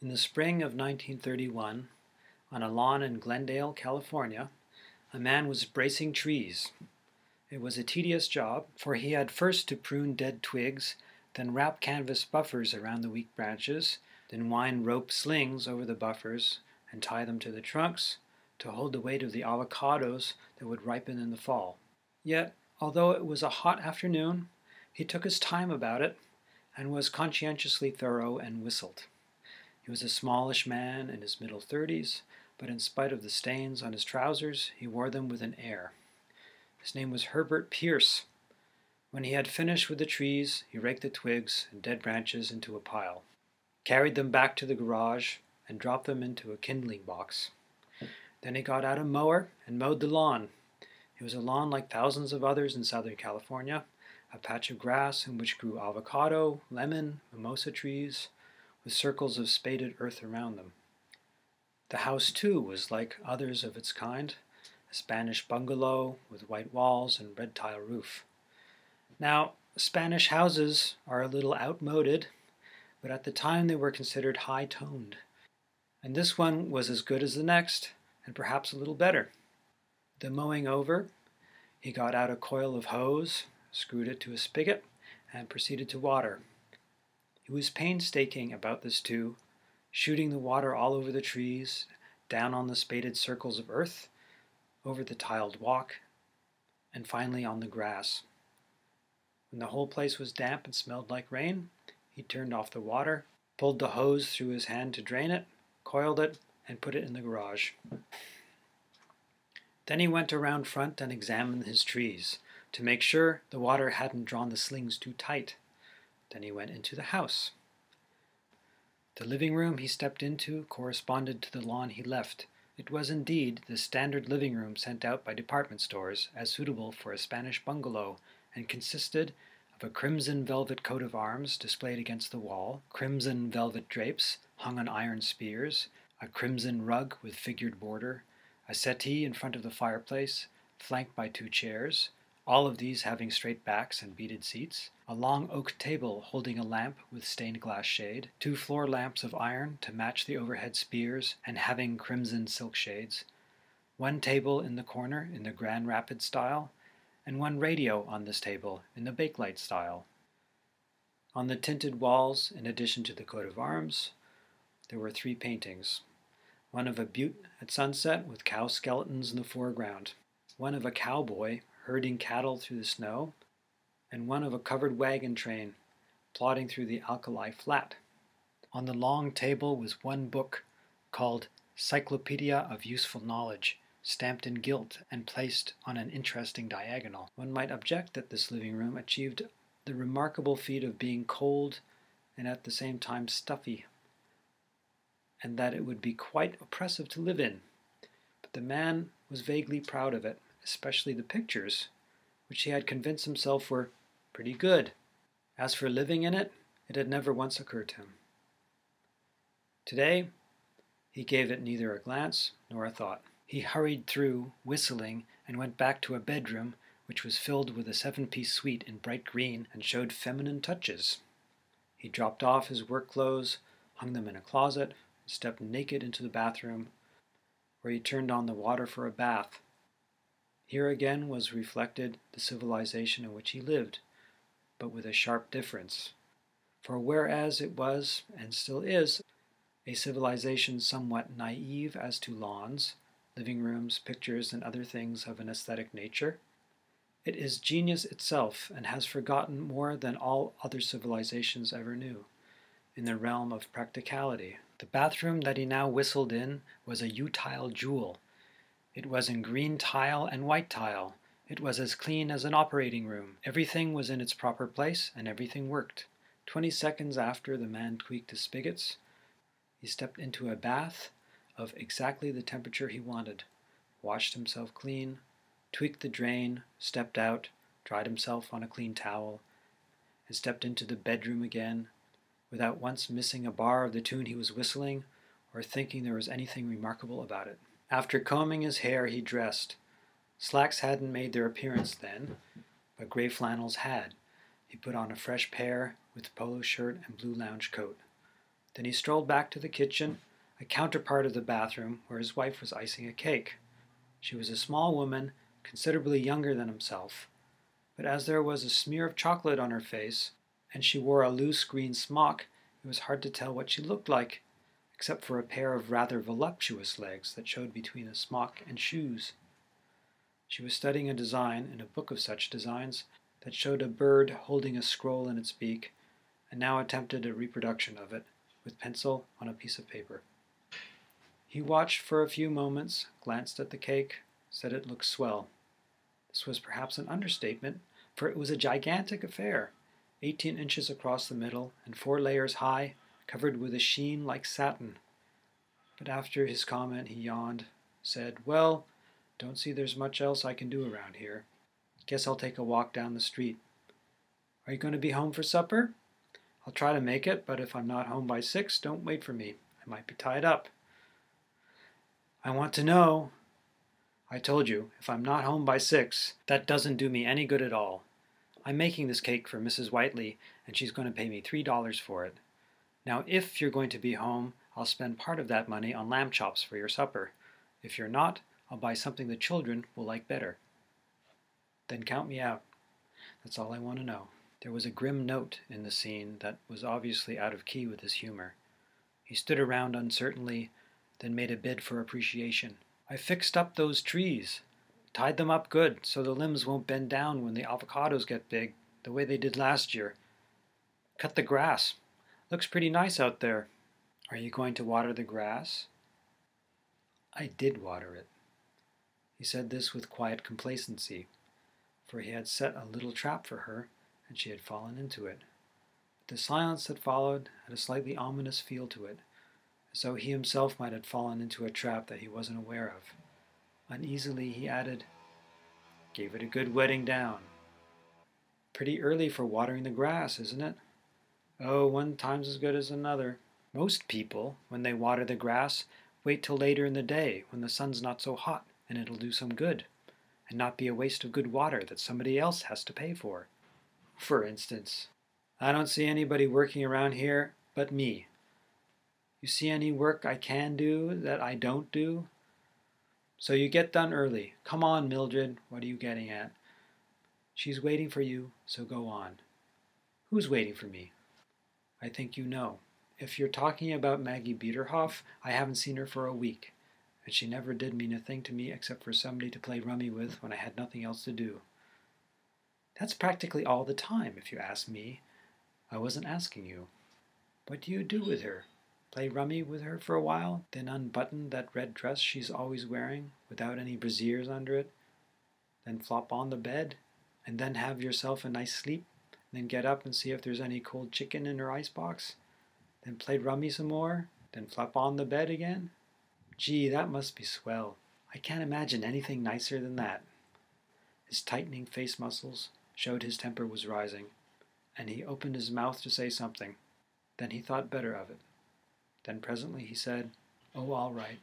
In the spring of 1931, on a lawn in Glendale, California, a man was bracing trees. It was a tedious job, for he had first to prune dead twigs, then wrap canvas buffers around the weak branches, then wind rope slings over the buffers and tie them to the trunks to hold the weight of the avocados that would ripen in the fall. Yet, although it was a hot afternoon, he took his time about it and was conscientiously thorough and whistled. He was a smallish man in his middle 30s, but in spite of the stains on his trousers, he wore them with an air. His name was Mildred Pierce. When he had finished with the trees, he raked the twigs and dead branches into a pile, carried them back to the garage, and dropped them into a kindling box. Then he got out a mower and mowed the lawn. It was a lawn like thousands of others in Southern California, a patch of grass in which grew avocado, lemon, mimosa trees, with circles of spaded earth around them. The house, too, was like others of its kind, a Spanish bungalow with white walls and red tile roof. Now, Spanish houses are a little outmoded, but at the time they were considered high-toned, and this one was as good as the next, and perhaps a little better. The mowing over, he got out a coil of hose, screwed it to a spigot, and proceeded to water. He was painstaking about this too, shooting the water all over the trees, down on the spaded circles of earth, over the tiled walk, and finally on the grass. When the whole place was damp and smelled like rain, he turned off the water, pulled the hose through his hand to drain it, coiled it, and put it in the garage. Then he went around front and examined his trees to make sure the water hadn't drawn the slings too tight. Then he went into the house. The living room he stepped into corresponded to the lawn he left. It was indeed the standard living room sent out by department stores as suitable for a Spanish bungalow, and consisted of a crimson velvet coat of arms displayed against the wall, crimson velvet drapes hung on iron spears, a crimson rug with figured border, a settee in front of the fireplace, flanked by 2 chairs, all of these having straight backs and beaded seats, a long oak table holding a lamp with stained glass shade, 2 floor lamps of iron to match the overhead spears and having crimson silk shades, 1 table in the corner in the Grand Rapids style, and 1 radio on this table in the Bakelite style. On the tinted walls, in addition to the coat of arms, there were 3 paintings. One of a butte at sunset with cow skeletons in the foreground, one of a cowboy herding cattle through the snow, and one of a covered wagon train plodding through the alkali flat. On the long table was 1 book called Cyclopedia of Useful Knowledge, stamped in gilt and placed on an interesting diagonal. One might object that this living room achieved the remarkable feat of being cold and at the same time stuffy, and that it would be quite oppressive to live in. But the man was vaguely proud of it, especially the pictures, which he had convinced himself were pretty good. As for living in it, it had never once occurred to him. Today, he gave it neither a glance nor a thought. He hurried through, whistling, and went back to a bedroom which was filled with a 7-piece suite in bright green and showed feminine touches. He dropped off his work clothes, hung them in a closet, and stepped naked into the bathroom, where he turned on the water for a bath. Here again was reflected the civilization in which he lived, but with a sharp difference. For whereas it was, and still is, a civilization somewhat naive as to lawns, living rooms, pictures, and other things of an aesthetic nature, it is genius itself and has forgotten more than all other civilizations ever knew, in the realm of practicality. The bathroom that he now whistled in was a utile jewel. It was in green tile and white tile. It was as clean as an operating room. Everything was in its proper place, and everything worked. 20 seconds after the man tweaked his spigots, he stepped into a bath of exactly the temperature he wanted, washed himself clean, tweaked the drain, stepped out, dried himself on a clean towel, and stepped into the bedroom again, without once missing a bar of the tune he was whistling, or thinking there was anything remarkable about it. After combing his hair, he dressed. Slacks hadn't made their appearance then, but gray flannels had. He put on a fresh pair with polo shirt and blue lounge coat. Then he strolled back to the kitchen, a counterpart of the bathroom where his wife was icing a cake. She was a small woman, considerably younger than himself, but as there was a smear of chocolate on her face, and she wore a loose green smock, it was hard to tell what she looked like, except for a pair of rather voluptuous legs that showed between a smock and shoes. She was studying a design in a book of such designs that showed a bird holding a scroll in its beak, and now attempted a reproduction of it, with pencil on a piece of paper. He watched for a few moments, glanced at the cake, said it looked swell. This was perhaps an understatement, for it was a gigantic affair, 18 inches across the middle and 4 layers high, covered with a sheen like satin. But after his comment he yawned, said, "Well, don't see there's much else I can do around here. Guess I'll take a walk down the street." "Are you going to be home for supper?" "I'll try to make it, but if I'm not home by 6, don't wait for me. I might be tied up." "I want to know." "I told you, if I'm not home by 6, that doesn't do me any good at all. I'm making this cake for Mrs. Whiteley, and she's going to pay me $3 for it. Now, if you're going to be home, I'll spend part of that money on lamb chops for your supper. If you're not, I'll buy something the children will like better." "Then count me out. That's all I want to know." There was a grim note in the scene that was obviously out of key with his humor. He stood around uncertainly, then made a bid for appreciation. "I fixed up those trees. Tied them up good so the limbs won't bend down when the avocados get big, the way they did last year. Cut the grass. Looks pretty nice out there." "Are you going to water the grass?" "I did water it." He said this with quiet complacency, for he had set a little trap for her, and she had fallen into it. But the silence that followed had a slightly ominous feel to it, as though he himself might have fallen into a trap that he wasn't aware of. Uneasily he added, "Gave it a good wetting down." "Pretty early for watering the grass, isn't it?" "Oh, one time's as good as another. Most people, when they water the grass, wait till later in the day when the sun's not so hot, and it'll do some good, and not be a waste of good water that somebody else has to pay for. For instance, I don't see anybody working around here but me. You see any work I can do that I don't do? So you get done early. Come on, Mildred, what are you getting at? She's waiting for you, so go on." "Who's waiting for me?" "I think you know. If you're talking about Maggie Biederhoff, I haven't seen her for a week, and she never did mean a thing to me except for somebody to play rummy with when I had nothing else to do." "That's practically all the time, if you ask me." "I wasn't asking you." "What do you do with her? Play rummy with her for a while, then unbutton that red dress she's always wearing, without any brassiers under it, then flop on the bed, and then have yourself a nice sleep, and then get up and see if there's any cold chicken in her icebox, then play rummy some more, then flop on the bed again? Gee, that must be swell. I can't imagine anything nicer than that." His tightening face muscles showed his temper was rising, and he opened his mouth to say something. Then he thought better of it. Then presently he said, "Oh, all right,"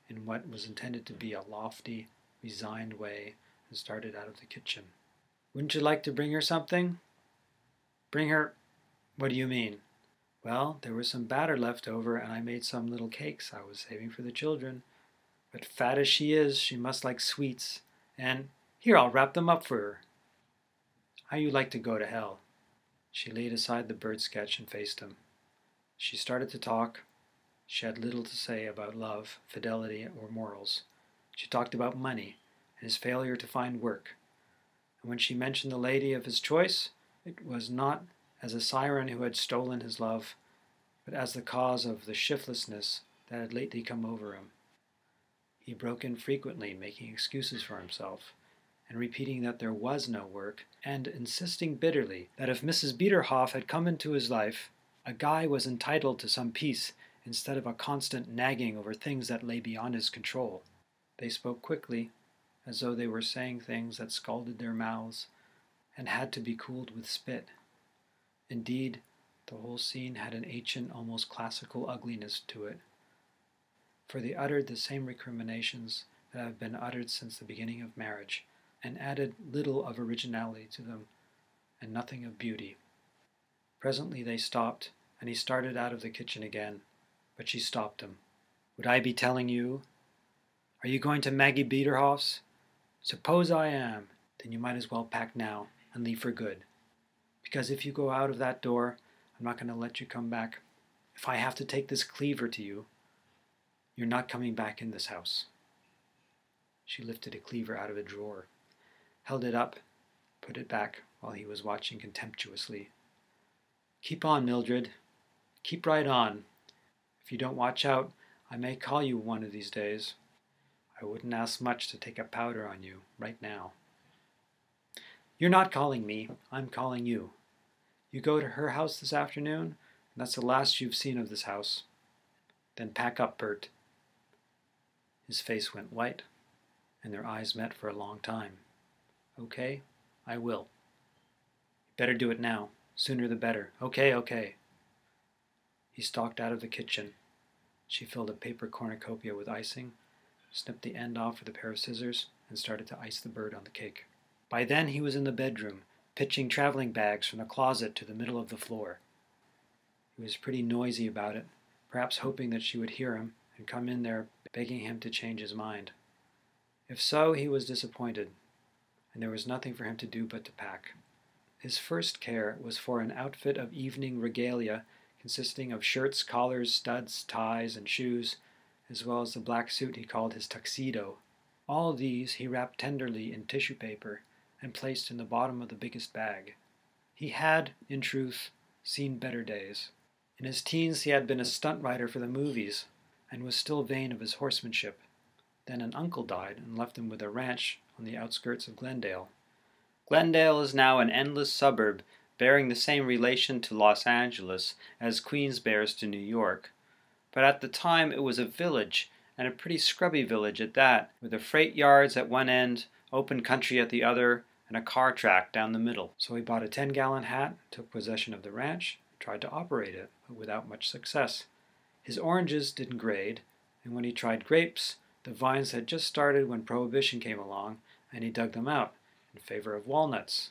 in what was intended to be a lofty, resigned way, and started out of the kitchen. "Wouldn't you like to bring her something?" "Bring her... What do you mean?" "Well, there was some batter left over, and I made some little cakes I was saving for the children. But fat as she is, she must like sweets. And here, I'll wrap them up for her." "How you like to go to hell?" She laid aside the bird sketch and faced him. She started to talk. She had little to say about love, fidelity, or morals. She talked about money and his failure to find work. And when she mentioned the lady of his choice, it was not as a siren who had stolen his love, but as the cause of the shiftlessness that had lately come over him. He broke in frequently, making excuses for himself, and repeating that there was no work, and insisting bitterly that if Mrs. Biederhoff had come into his life, a guy was entitled to some peace instead of a constant nagging over things that lay beyond his control. They spoke quickly, as though they were saying things that scalded their mouths and had to be cooled with spit. Indeed, the whole scene had an ancient, almost classical ugliness to it, for they uttered the same recriminations that have been uttered since the beginning of marriage, and added little of originality to them, and nothing of beauty. Presently they stopped, and he started out of the kitchen again, but she stopped him. Would I be telling you? Are you going to Maggie Biederhoff's? Suppose I am, then you might as well pack now and leave for good. Because if you go out of that door, I'm not going to let you come back. If I have to take this cleaver to you, you're not coming back in this house. She lifted a cleaver out of a drawer, held it up, put it back while he was watching contemptuously. Keep on, Mildred. Keep right on. If you don't watch out, I may call you one of these days. I wouldn't ask much to take a powder on you right now. You're not calling me. I'm calling you. You go to her house this afternoon, and that's the last you've seen of this house. Then pack up, Bert. His face went white, and their eyes met for a long time. Okay, I will. Better do it now. Sooner the better. Okay. He stalked out of the kitchen. She filled a paper cornucopia with icing, snipped the end off with a pair of scissors, and started to ice the bird on the cake. By then he was in the bedroom, pitching traveling bags from the closet to the middle of the floor. He was pretty noisy about it, perhaps hoping that she would hear him and come in there begging him to change his mind. If so, he was disappointed, and there was nothing for him to do but to pack. His first care was for an outfit of evening regalia consisting of shirts, collars, studs, ties, and shoes, as well as the black suit he called his tuxedo. All these he wrapped tenderly in tissue paper and placed in the bottom of the biggest bag. He had, in truth, seen better days. In his teens he had been a stunt rider for the movies and was still vain of his horsemanship. Then an uncle died and left him with a ranch on the outskirts of Glendale. Glendale is now an endless suburb bearing the same relation to Los Angeles as Queens bears to New York. But at the time it was a village, and a pretty scrubby village at that, with the freight yards at one end, open country at the other, and a car track down the middle. So he bought a 10-gallon hat, took possession of the ranch, and tried to operate it, but without much success. His oranges didn't grade, and when he tried grapes, the vines had just started when Prohibition came along, and he dug them out in favor of walnuts.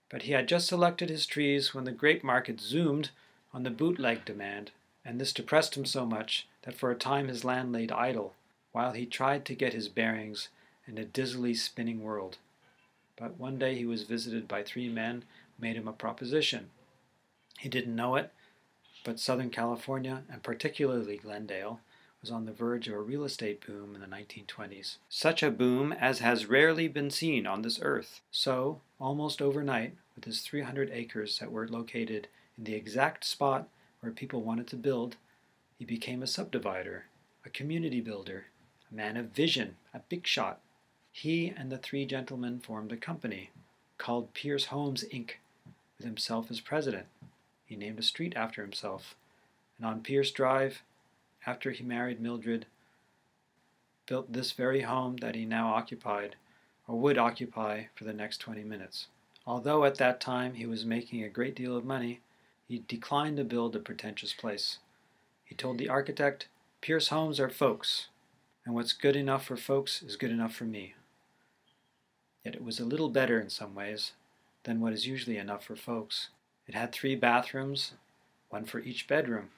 But he had just selected his trees when the grape market zoomed on the bootleg demand, and this depressed him so much that for a time his land laid idle, while he tried to get his bearings in a dizzily spinning world. But one day he was visited by 3 men who made him a proposition. He didn't know it, but Southern California, and particularly Glendale, was on the verge of a real estate boom in the 1920s. Such a boom as has rarely been seen on this earth. So, almost overnight, with his 300 acres that were located in the exact spot where people wanted to build, he became a subdivider, a community builder, a man of vision, a big shot. He and the 3 gentlemen formed a company called Pierce Homes, Inc., with himself as president. He named a street after himself, and on Pierce Drive, after he married Mildred, built this very home that he now occupied, or would occupy for the next 20 minutes. Although at that time he was making a great deal of money, he declined to build a pretentious place. He told the architect, "Pierce homes are folks, and what's good enough for folks is good enough for me." Yet it was a little better in some ways than what is usually enough for folks. It had 3 bathrooms, 1 for each bedroom,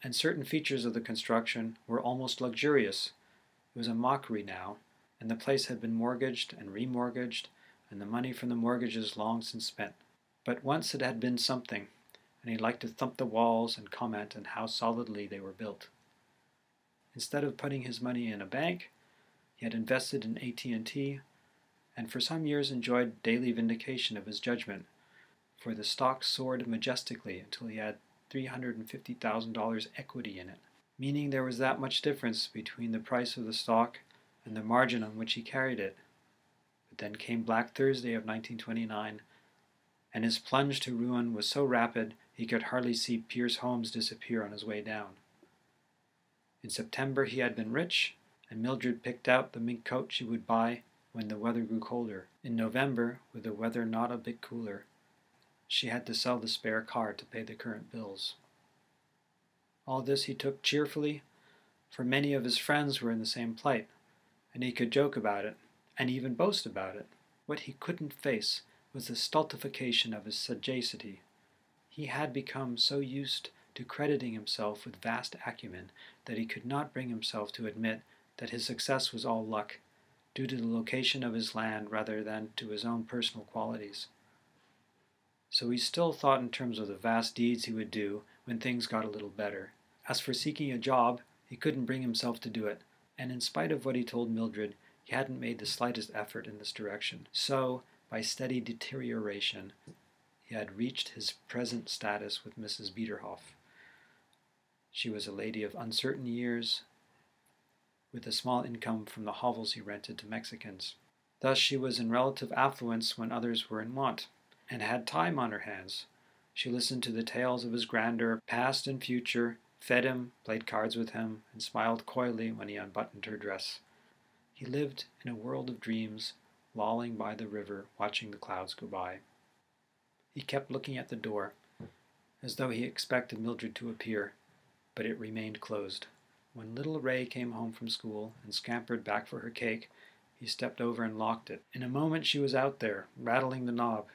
and certain features of the construction were almost luxurious. It was a mockery now, and the place had been mortgaged and remortgaged, and the money from the mortgages long since spent. But once it had been something, and he liked to thump the walls and comment on how solidly they were built. Instead of putting his money in a bank, he had invested in AT&T, and for some years enjoyed daily vindication of his judgment, for the stock soared majestically until he had $350,000 equity in it, meaning there was that much difference between the price of the stock and the margin on which he carried it. But then came Black Thursday of 1929, and his plunge to ruin was so rapid he could hardly see Pierce Homes disappear on his way down. In September he had been rich, and Mildred picked out the mink coat she would buy when the weather grew colder. In November, with the weather not a bit cooler, she had to sell the spare car to pay the current bills. All this he took cheerfully, for many of his friends were in the same plight, and he could joke about it, and even boast about it. What he couldn't face was the stultification of his sagacity. He had become so used to crediting himself with vast acumen that he could not bring himself to admit that his success was all luck, due to the location of his land rather than to his own personal qualities. So he still thought in terms of the vast deeds he would do when things got a little better. As for seeking a job, he couldn't bring himself to do it, and in spite of what he told Mildred, he hadn't made the slightest effort in this direction. So, by steady deterioration, he had reached his present status with Mrs. Biederhoff. She was a lady of uncertain years, with a small income from the hovels he rented to Mexicans. Thus she was in relative affluence when others were in want, and had time on her hands. She listened to the tales of his grandeur, past and future, fed him, played cards with him, and smiled coyly when he unbuttoned her dress. He lived in a world of dreams, lolling by the river, watching the clouds go by. He kept looking at the door, as though he expected Mildred to appear, but it remained closed. When little Ray came home from school and scampered back for her cake, he stepped over and locked it. In a moment she was out there, rattling the knob,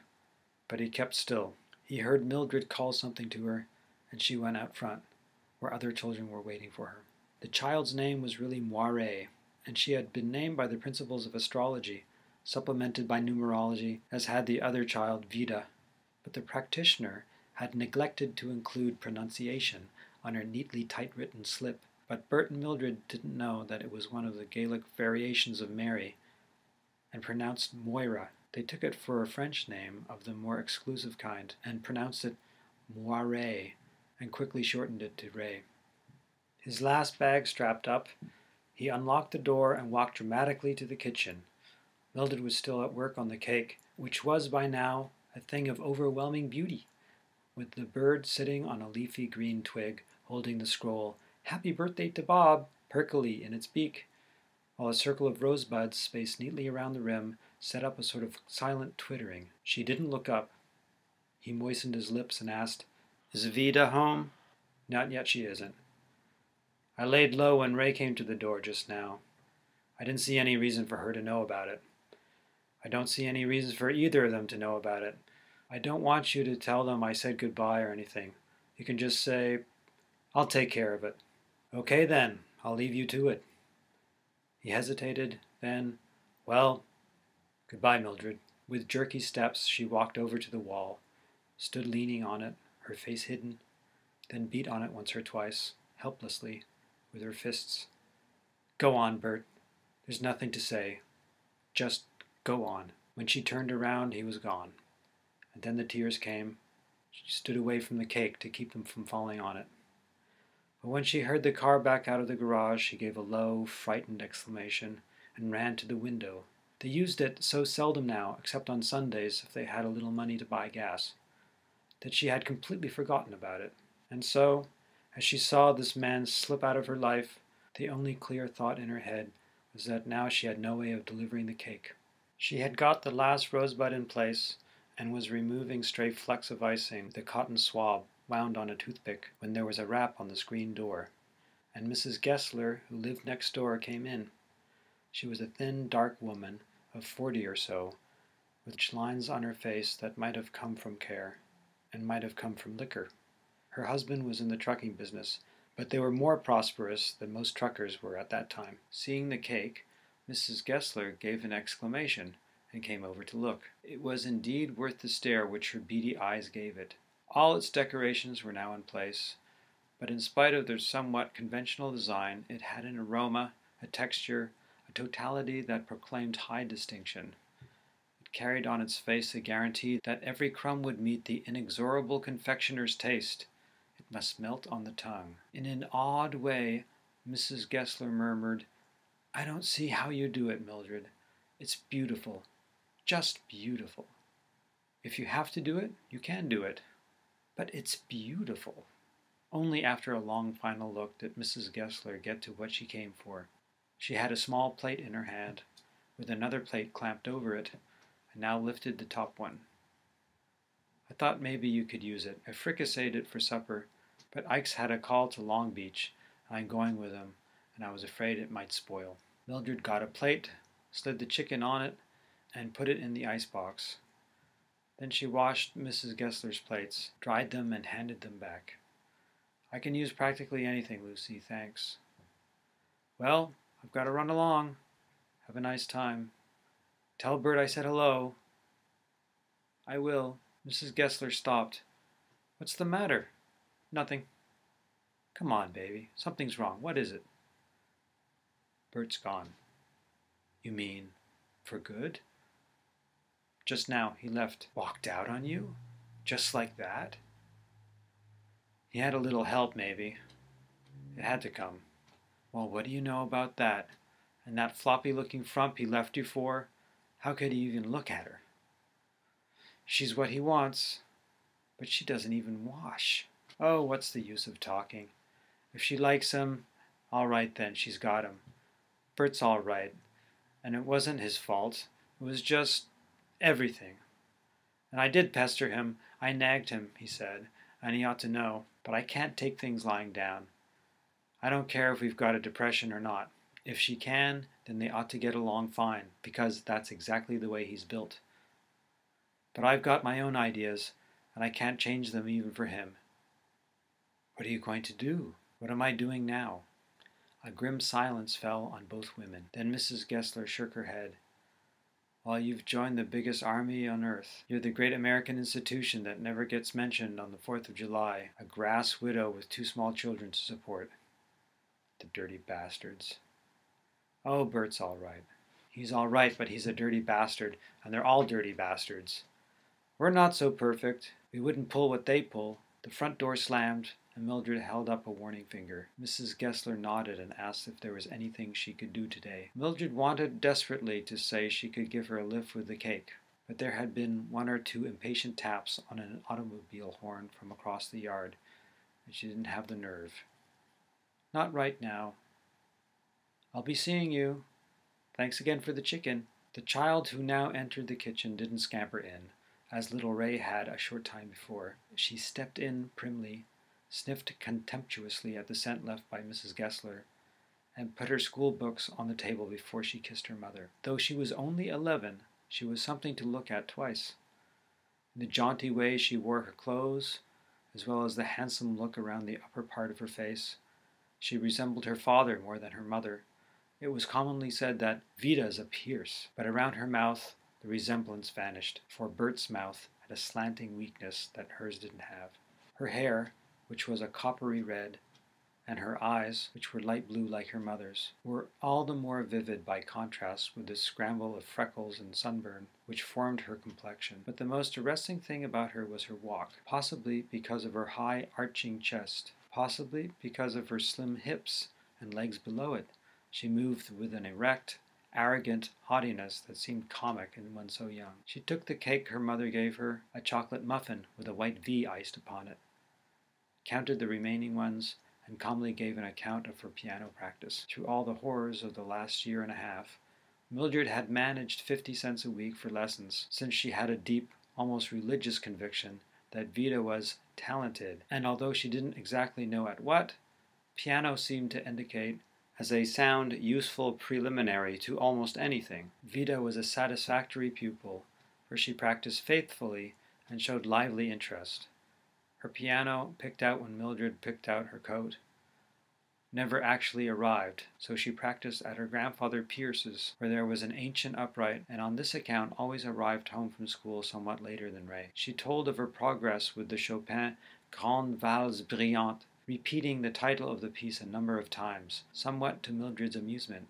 but he kept still. He heard Mildred call something to her, and she went out front, where other children were waiting for her. The child's name was really Moiré, and she had been named by the principles of astrology, supplemented by numerology, as had the other child, Vida. But the practitioner had neglected to include pronunciation on her neatly typewritten slip. But Bert and Mildred didn't know that it was one of the Gaelic variations of Mary, and pronounced Moira. They took it for a French name of the more exclusive kind, and pronounced it Moiré, and quickly shortened it to Ray. His last bag strapped up, he unlocked the door and walked dramatically to the kitchen. Mildred was still at work on the cake, which was by now a thing of overwhelming beauty, with the bird sitting on a leafy green twig, holding the scroll, "Happy birthday to Bob," perkily in its beak, while a circle of rosebuds spaced neatly around the rim set up a sort of silent twittering. She didn't look up. He moistened his lips and asked, "Is Vida home?" "Not yet, she isn't. I laid low when Ray came to the door just now. I didn't see any reason for her to know about it. I don't see any reason for either of them to know about it. I don't want you to tell them I said goodbye or anything. You can just say, 'I'll take care of it.'" "Okay then, I'll leave you to it." He hesitated, then, "Well, goodbye, Mildred." With jerky steps she walked over to the wall, stood leaning on it, her face hidden, then beat on it once or twice, helplessly, with her fists. "Go on, Bert. There's nothing to say. Just go on." When she turned around, he was gone. And then the tears came. She stood away from the cake to keep them from falling on it. But when she heard the car back out of the garage, she gave a low, frightened exclamation and ran to the window. They used it so seldom now, except on Sundays if they had a little money to buy gas, that she had completely forgotten about it. And so, as she saw this man slip out of her life, the only clear thought in her head was that now she had no way of delivering the cake. She had got the last rosebud in place and was removing stray flecks of icing with a cotton swab wound on a toothpick when there was a rap on the screen door, and Mrs. Gessler, who lived next door, came in. She was a thin, dark woman of 40 or so, with lines on her face that might have come from care, and might have come from liquor. Her husband was in the trucking business, but they were more prosperous than most truckers were at that time. Seeing the cake, Mrs. Gessler gave an exclamation and came over to look. It was indeed worth the stare which her beady eyes gave it. All its decorations were now in place, but in spite of their somewhat conventional design, it had an aroma, a texture, a totality that proclaimed high distinction. It carried on its face the guarantee that every crumb would meet the inexorable confectioner's taste. It must melt on the tongue. In an awed way, Mrs. Gessler murmured, "I don't see how you do it, Mildred. It's beautiful. Just beautiful. If you have to do it, you can do it. But it's beautiful." Only after a long final look did Mrs. Gessler get to what she came for. She had a small plate in her hand, with another plate clamped over it, and now lifted the top one. "I thought maybe you could use it. I fricasseed it for supper, but Ike's had a call to Long Beach, and I'm going with him, and I was afraid it might spoil." Mildred got a plate, slid the chicken on it, and put it in the icebox. Then she washed Mrs. Gessler's plates, dried them, and handed them back. "I can use practically anything, Lucy, thanks." "Well, I've got to run along. Have a nice time. Tell Bert I said hello." "I will." Mrs. Gessler stopped. "What's the matter?" "Nothing." "Come on, baby. Something's wrong. What is it?" "Bert's gone." "You mean for good?" "Just now he left." "Walked out on you? Just like that?" "He had a little help, maybe. It had to come." "Well, what do you know about that? And that floppy-looking frump he left you for? How could he even look at her?" "She's what he wants." "But she doesn't even wash." "Oh, what's the use of talking? If she likes him, all right then, she's got him. Bert's all right, and it wasn't his fault. It was just everything. And I did pester him. I nagged him, he said, and he ought to know. But I can't take things lying down. I don't care if we've got a depression or not. If she can, then they ought to get along fine, because that's exactly the way he's built. But I've got my own ideas, and I can't change them even for him." "What are you going to do? What am I doing now?" A grim silence fell on both women. Then Mrs. Gessler shook her head. "Well, you've joined the biggest army on earth. You're the great American institution that never gets mentioned on the 4th of July, a grass widow with 2 small children to support." "The dirty bastards." "Oh, Bert's all right." "He's all right, but he's a dirty bastard, and they're all dirty bastards. We're not so perfect. We wouldn't pull what they pull." The front door slammed, and Mildred held up a warning finger. Mrs. Gessler nodded and asked if there was anything she could do today. Mildred wanted desperately to say she could give her a lift with the cake, but there had been 1 or 2 impatient taps on an automobile horn from across the yard, and she didn't have the nerve. "Not right now." "I'll be seeing you. Thanks again for the chicken." The child who now entered the kitchen didn't scamper in, as little Ray had a short time before. She stepped in primly, sniffed contemptuously at the scent left by Mrs. Gessler, and put her school books on the table before she kissed her mother. Though she was only 11, she was something to look at twice. In the jaunty way she wore her clothes, as well as the handsome look around the upper part of her face, she resembled her father more than her mother. It was commonly said that Vida's a Pierce, but around her mouth the resemblance vanished, for Bert's mouth had a slanting weakness that hers didn't have. Her hair, which was a coppery red, and her eyes, which were light blue like her mother's, were all the more vivid by contrast with the scramble of freckles and sunburn which formed her complexion. But the most arresting thing about her was her walk, possibly because of her high arching chest, possibly because of her slim hips and legs below it. She moved with an erect, arrogant haughtiness that seemed comic in one so young. She took the cake her mother gave her, a chocolate muffin with a white V iced upon it, counted the remaining ones, and calmly gave an account of her piano practice. Through all the horrors of the last year and a half, Mildred had managed 50 cents a week for lessons, since she had a deep, almost religious conviction that Vida was talented, and although she didn't exactly know at what, piano seemed to indicate as a sound, useful preliminary to almost anything. Vida was a satisfactory pupil, for she practiced faithfully and showed lively interest. Her piano, picked out when Mildred picked out her coat, never actually arrived, so she practiced at her grandfather Pierce's, where there was an ancient upright, and on this account always arrived home from school somewhat later than Ray. She told of her progress with the Chopin Grande Valse Brillante, repeating the title of the piece a number of times, somewhat to Mildred's amusement,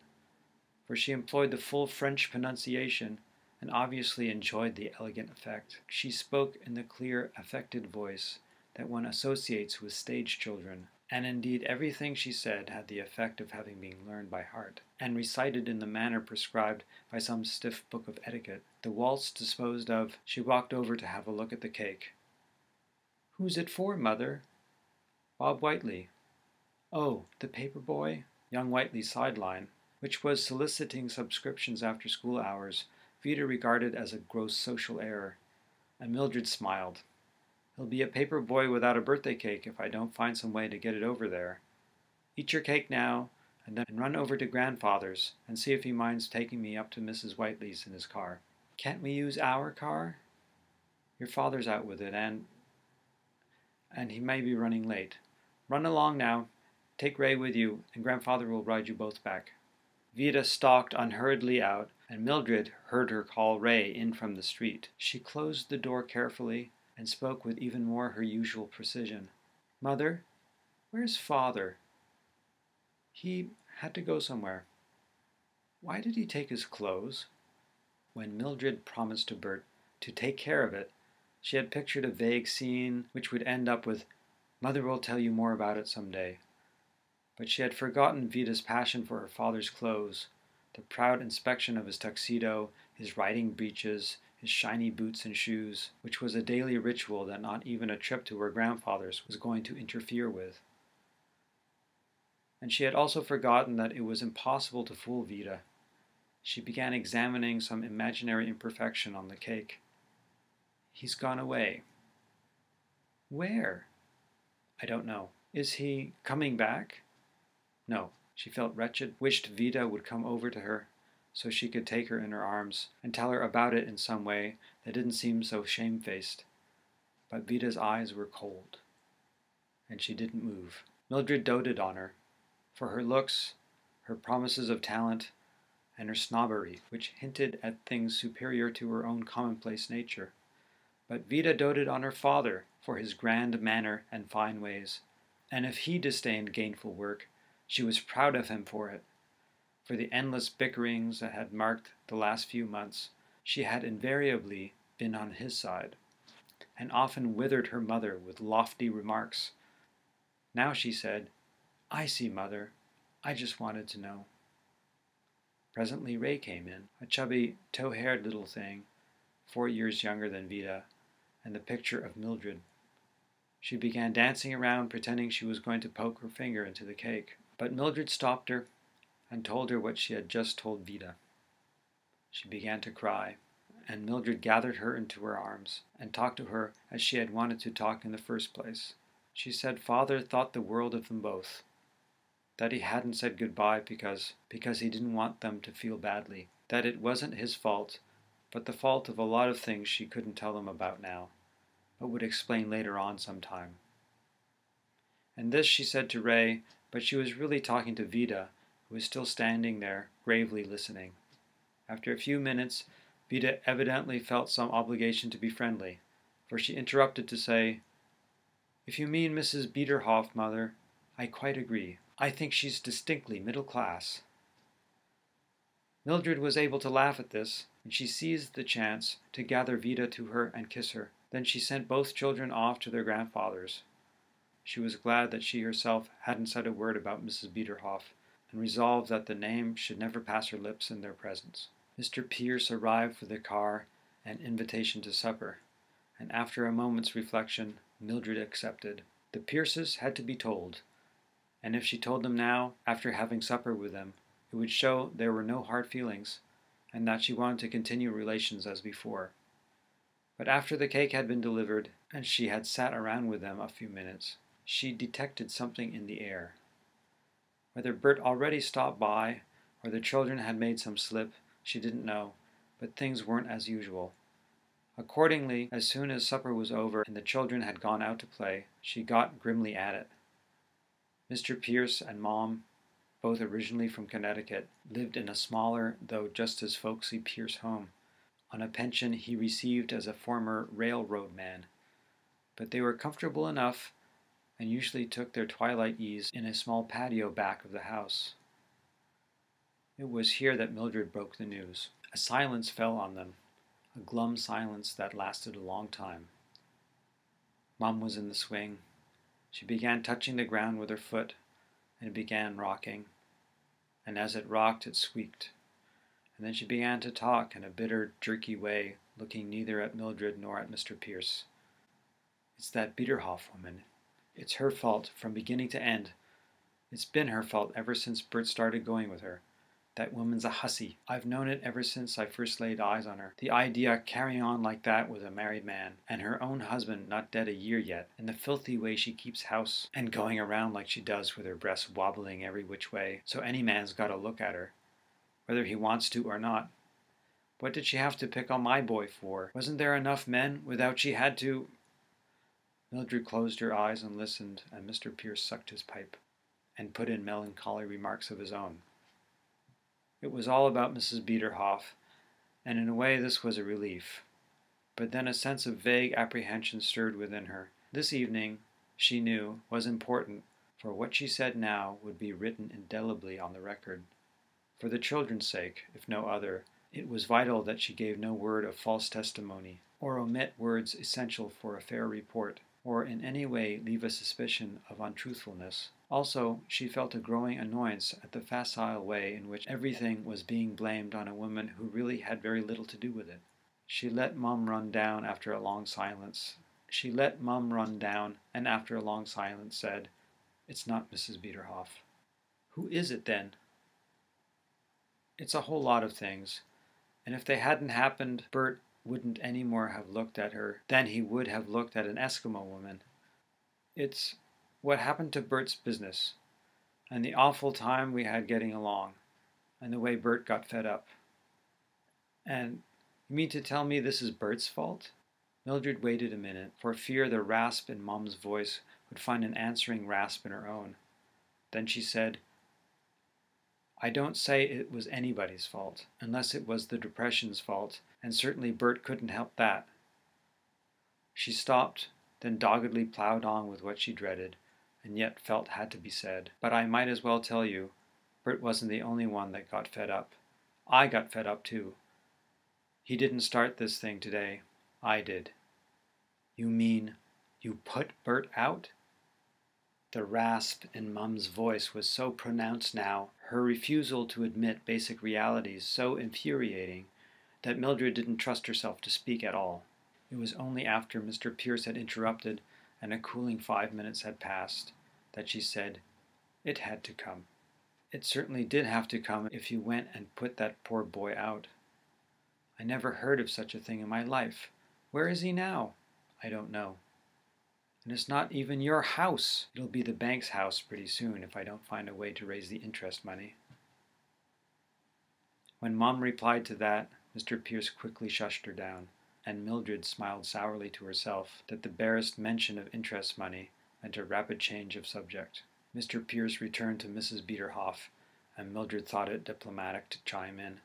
for she employed the full French pronunciation and obviously enjoyed the elegant effect. She spoke in the clear, affected voice that one associates with stage children, and indeed everything she said had the effect of having been learned by heart, and recited in the manner prescribed by some stiff book of etiquette. The waltz disposed of, she walked over to have a look at the cake. "Who's it for, Mother?" "Bob Whiteley." "Oh, the paper boy?" Young Whiteley's sideline, which was soliciting subscriptions after school hours, Vida regarded as a gross social error, and Mildred smiled. "He'll be a paper boy without a birthday cake if I don't find some way to get it over there. Eat your cake now, and then run over to Grandfather's and see if he minds taking me up to Mrs. Whiteley's in his car." "Can't we use our car?" Your father's out with it, and he may be running late. Run along now. Take Ray with you, and grandfather will ride you both back." Vida stalked unhurriedly out, and Mildred heard her call Ray in from the street. She closed the door carefully and spoke with even more her usual precision. "Mother, where's father? He had to go somewhere. Why did he take his clothes?" When Mildred promised to Bert to take care of it, she had pictured a vague scene which would end up with, "Mother will tell you more about it someday." But she had forgotten Vida's passion for her father's clothes, the proud inspection of his tuxedo, his riding breeches, his shiny boots and shoes, which was a daily ritual that not even a trip to her grandfather's was going to interfere with. And she had also forgotten that it was impossible to fool Vida. She began examining some imaginary imperfection on the cake. "He's gone away." "Where?" "I don't know." "Is he coming back?" No. She felt wretched, wished Vida would come over to her so she could take her in her arms and tell her about it in some way that didn't seem so shamefaced. But Vida's eyes were cold, and she didn't move. Mildred doted on her, for her looks, her promises of talent, and her snobbery, which hinted at things superior to her own commonplace nature. But Vida doted on her father for his grand manner and fine ways, and if he disdained gainful work, she was proud of him for it. For the endless bickerings that had marked the last few months, she had invariably been on his side, and often withered her mother with lofty remarks. Now she said, "I see, Mother. I just wanted to know." Presently Ray came in, a chubby, tow-haired little thing, 4 years younger than Vida, and the picture of Mildred. She began dancing around, pretending she was going to poke her finger into the cake. But Mildred stopped her and told her what she had just told Vida. She began to cry, and Mildred gathered her into her arms and talked to her as she had wanted to talk in the first place. She said father thought the world of them both, that he hadn't said goodbye because he didn't want them to feel badly, that it wasn't his fault, but the fault of a lot of things she couldn't tell them about now, but would explain later on sometime. And this she said to Ray, but she was really talking to Vida, who was still standing there, gravely listening. After a few minutes, Vida evidently felt some obligation to be friendly, for she interrupted to say, "If you mean Mrs. Biederhoff, Mother, I quite agree. I think she's distinctly middle class." Mildred was able to laugh at this, and she seized the chance to gather Vida to her and kiss her. Then she sent both children off to their grandfathers. She was glad that she herself hadn't said a word about Mrs. Biederhoff, and resolved that the name should never pass her lips in their presence. Mr. Pierce arrived with the car and invitation to supper, and after a moment's reflection, Mildred accepted. The Pierces had to be told, and if she told them now, after having supper with them, it would show there were no hard feelings, and that she wanted to continue relations as before. But after the cake had been delivered, and she had sat around with them a few minutes, she detected something in the air. Whether Bert already stopped by, or the children had made some slip, she didn't know, but things weren't as usual. Accordingly, as soon as supper was over and the children had gone out to play, she got grimly at it. Mr. Pierce and Mom, both originally from Connecticut, lived in a smaller, though just as folksy Pierce home, on a pension he received as a former railroad man. But they were comfortable enough and usually took their twilight ease in a small patio back of the house. It was here that Mildred broke the news. A silence fell on them, a glum silence that lasted a long time. Mom was in the swing. She began touching the ground with her foot, and it began rocking, and as it rocked it squeaked. And then she began to talk in a bitter, jerky way, looking neither at Mildred nor at Mr. Pierce. "It's that Biederhoff woman. It's her fault from beginning to end. It's been her fault ever since Bert started going with her. That woman's a hussy. I've known it ever since I first laid eyes on her. The idea carrying on like that with a married man, and her own husband not dead a year yet, and the filthy way she keeps house, and going around like she does with her breasts wobbling every which way, so any man's got to look at her, whether he wants to or not. What did she have to pick on my boy for? Wasn't there enough men without she had to? Mildred closed her eyes and listened, and Mr. Pierce sucked his pipe and put in melancholy remarks of his own. It was all about Mrs. Biederhoff, and in a way this was a relief. But then a sense of vague apprehension stirred within her. This evening, she knew, was important, for what she said now would be written indelibly on the record. For the children's sake, if no other, it was vital that she gave no word of false testimony, or omit words essential for a fair report, or in any way leave a suspicion of untruthfulness. Also, she felt a growing annoyance at the facile way in which everything was being blamed on a woman who really had very little to do with it. She let Mum run down after a long silence. And after a long silence said, "It's not Mrs. Biederhoff." "Who is it, then?" "It's a whole lot of things. And if they hadn't happened, Bert wouldn't any more have looked at her than he would have looked at an Eskimo woman. It's what happened to Bert's business, and the awful time we had getting along, and the way Bert got fed up." "And you mean to tell me this is Bert's fault?" Mildred waited a minute, for fear the rasp in Mum's voice would find an answering rasp in her own. Then she said, "I don't say it was anybody's fault, unless it was the depression's fault, and certainly Bert couldn't help that." She stopped, then doggedly plowed on with what she dreaded, and yet felt had to be said. "But I might as well tell you, Bert wasn't the only one that got fed up. I got fed up too. He didn't start this thing today. I did." "You mean you put Bert out?" The rasp in Mum's voice was so pronounced now, her refusal to admit basic realities so infuriating, that Mildred didn't trust herself to speak at all. It was only after Mr. Pierce had interrupted and a cooling 5 minutes had passed that she said, "It had to come." "It certainly did have to come if you went and put that poor boy out." "I never heard of such a thing in my life. Where is he now?" "I don't know." "And it's not even your house. It'll be the bank's house pretty soon if I don't find a way to raise the interest money." When Mum replied to that, Mr. Pierce quickly shushed her down, and Mildred smiled sourly to herself that the barest mention of interest money meant a rapid change of subject. Mr. Pierce returned to Mrs. Biederhoff, and Mildred thought it diplomatic to chime in.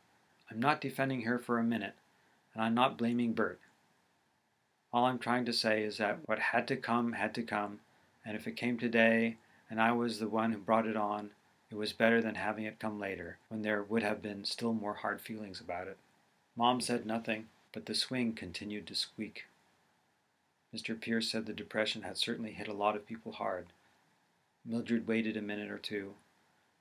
"I'm not defending her for a minute, and I'm not blaming Bert. All I'm trying to say is that what had to come, and if it came today, and I was the one who brought it on, it was better than having it come later, when there would have been still more hard feelings about it." Mom said nothing, but the swing continued to squeak. Mr. Pierce said the depression had certainly hit a lot of people hard. Mildred waited a minute or two,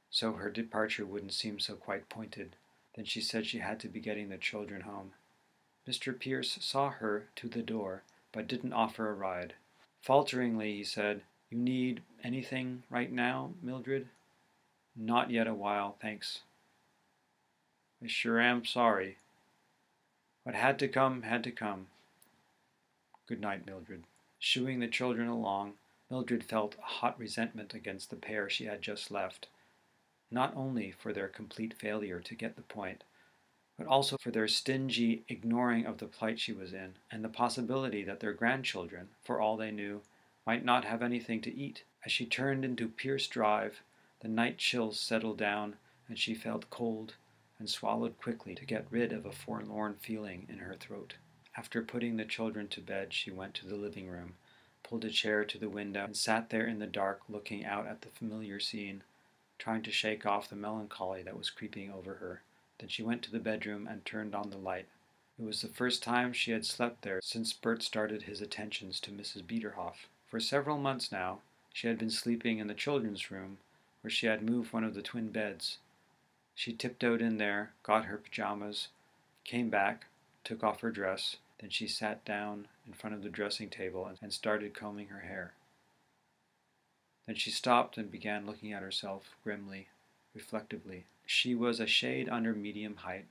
so her departure wouldn't seem so quite pointed. Then she said she had to be getting the children home. Mr. Pierce saw her to the door, but didn't offer a ride. Falteringly, he said, "You need anything right now, Mildred?" "Not yet a while, thanks." "I sure am sorry. What had to come, had to come. Good night, Mildred." Shooing the children along, Mildred felt a hot resentment against the pair she had just left, not only for their complete failure to get the point, but also for their stingy ignoring of the plight she was in, and the possibility that their grandchildren, for all they knew, might not have anything to eat. As she turned into Pierce Drive, the night chills settled down, and she felt cold and swallowed quickly to get rid of a forlorn feeling in her throat. After putting the children to bed, she went to the living room, pulled a chair to the window, and sat there in the dark looking out at the familiar scene, trying to shake off the melancholy that was creeping over her. Then she went to the bedroom and turned on the light. It was the first time she had slept there since Bert started his attentions to Mrs. Biederhoff. For several months now, she had been sleeping in the children's room, where she had moved one of the twin beds. She tiptoed in there, got her pajamas, came back, took off her dress, then she sat down in front of the dressing table and started combing her hair. Then she stopped and began looking at herself grimly, reflectively. She was a shade under medium height,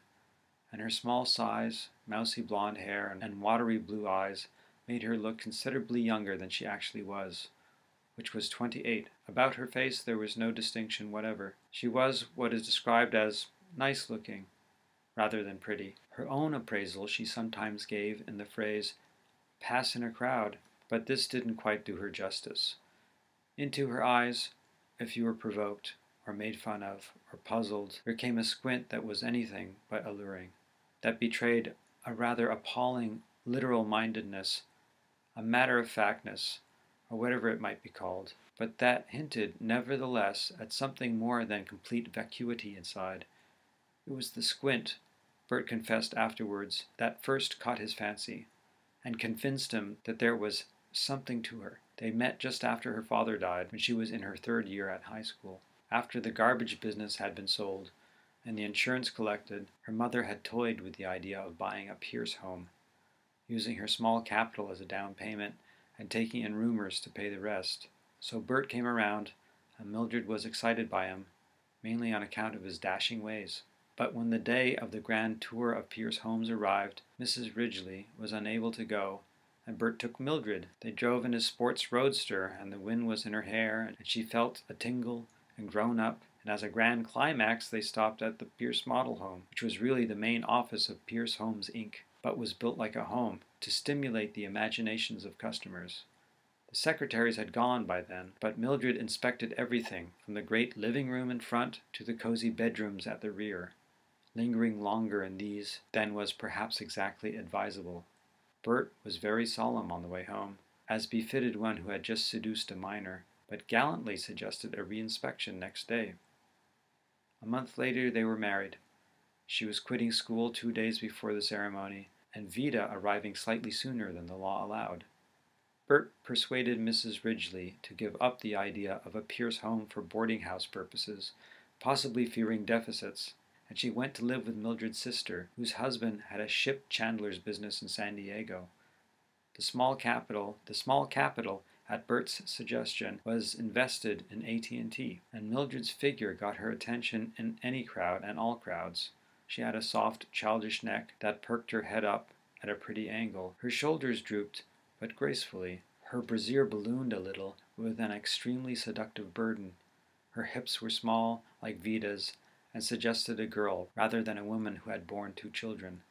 and her small size, mousy blonde hair, and watery blue eyes made her look considerably younger than she actually was, which was 28. About her face there was no distinction whatever. She was what is described as nice-looking, rather than pretty. Her own appraisal she sometimes gave in the phrase, pass in a crowd, but this didn't quite do her justice. Into her eyes, if you were provoked, or made fun of, or puzzled, there came a squint that was anything but alluring, that betrayed a rather appalling literal-mindedness, a matter-of-factness, or whatever it might be called, but that hinted, nevertheless, at something more than complete vacuity inside. It was the squint, Bert confessed afterwards, that first caught his fancy, and convinced him that there was something to her. They met just after her father died, when she was in her 3rd year at high school. After the garbage business had been sold, and the insurance collected, her mother had toyed with the idea of buying a Pierce home, using her small capital as a down payment, and taking in roomers to pay the rest. So Bert came around, and Mildred was excited by him, mainly on account of his dashing ways. But when the day of the grand tour of Pierce homes arrived, Mrs. Ridgely was unable to go, and Bert took Mildred. They drove in his sports roadster, and the wind was in her hair, and she felt a tingle and grown up, and as a grand climax they stopped at the Pierce Model Home, which was really the main office of Pierce Homes, Inc., but was built like a home to stimulate the imaginations of customers. The secretaries had gone by then, but Mildred inspected everything, from the great living room in front to the cozy bedrooms at the rear, lingering longer in these than was perhaps exactly advisable. Bert was very solemn on the way home, as befitted one who had just seduced a minor, but gallantly suggested a reinspection next day. A month later they were married. She was quitting school 2 days before the ceremony, and Vida arriving slightly sooner than the law allowed. Bert persuaded Mrs. Ridgely to give up the idea of a Pierce home for boarding house purposes, possibly fearing deficits, and she went to live with Mildred's sister, whose husband had a ship chandler's business in San Diego. The small capital, at Bert's suggestion, was invested in AT&T, and Mildred's figure got her attention in any crowd and all crowds. She had a soft, childish neck that perked her head up at a pretty angle. Her shoulders drooped, but gracefully. Her brassiere ballooned a little with an extremely seductive burden. Her hips were small, like Vida's, and suggested a girl rather than a woman who had borne 2 children.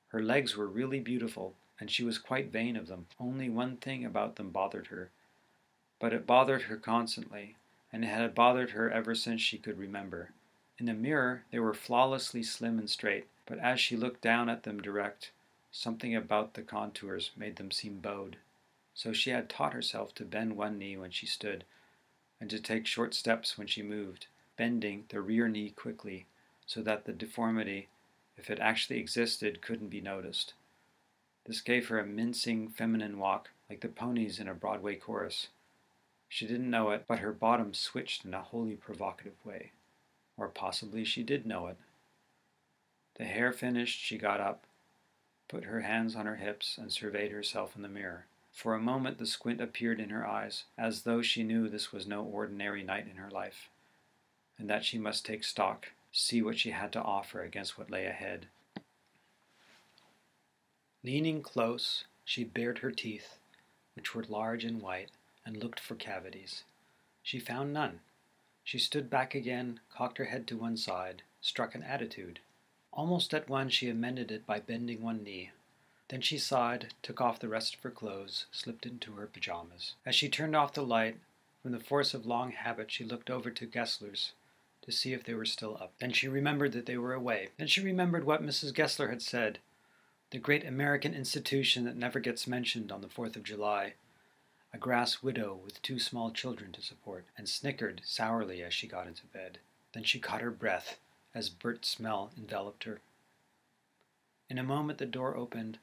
Her legs were really beautiful, and she was quite vain of them. Only one thing about them bothered her, but it bothered her constantly, and it had bothered her ever since she could remember. In the mirror they were flawlessly slim and straight, but as she looked down at them direct, something about the contours made them seem bowed. So she had taught herself to bend one knee when she stood, and to take short steps when she moved, bending the rear knee quickly, so that the deformity, if it actually existed, couldn't be noticed. This gave her a mincing feminine walk, like the ponies in a Broadway chorus. She didn't know it, but her bottom switched in a wholly provocative way. Or possibly she did know it. The hair finished, she got up, put her hands on her hips, and surveyed herself in the mirror. For a moment the squint appeared in her eyes, as though she knew this was no ordinary night in her life, and that she must take stock, see what she had to offer against what lay ahead. Leaning close, she bared her teeth, which were large and white, and looked for cavities. She found none. She stood back again, cocked her head to one side, struck an attitude. Almost at once she amended it by bending one knee. Then she sighed, took off the rest of her clothes, slipped into her pajamas. As she turned off the light, from the force of long habit she looked over to Gessler's to see if they were still up. Then she remembered that they were away. Then she remembered what Mrs. Gessler had said, the great American institution that never gets mentioned on the 4th of July, a grass widow with 2 small children to support, and snickered sourly as she got into bed. Then she caught her breath as Bert's smell enveloped her. In a moment the door opened,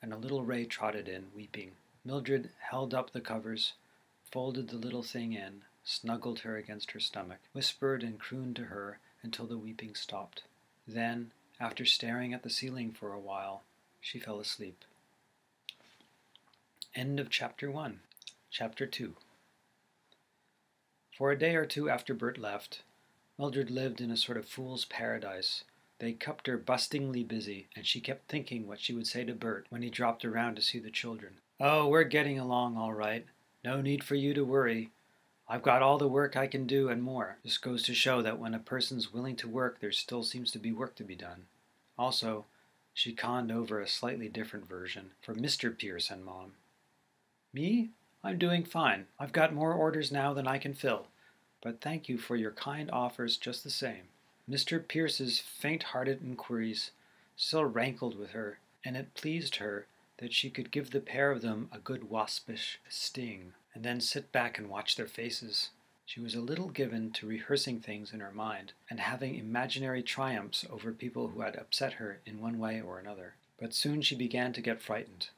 and a little Ray trotted in, weeping. Mildred held up the covers, folded the little thing in, snuggled her against her stomach, whispered and crooned to her until the weeping stopped. Then, after staring at the ceiling for a while, she fell asleep. End of Chapter 1. Chapter 2. For a day or two after Bert left, Mildred lived in a sort of fool's paradise. They kept her bustingly busy, and she kept thinking what she would say to Bert when he dropped around to see the children. "Oh, we're getting along all right. No need for you to worry. I've got all the work I can do and more." This goes to show that when a person's willing to work, there still seems to be work to be done. Also, she conned over a slightly different version for Mr. Pierce and Mom. Me? I'm doing fine. I've got more orders now than I can fill, but thank you for your kind offers just the same. Mr. Pierce's faint-hearted inquiries still rankled with her, and it pleased her that she could give the pair of them a good waspish sting, and then sit back and watch their faces. She was a little given to rehearsing things in her mind, and having imaginary triumphs over people who had upset her in one way or another. But soon she began to get frightened.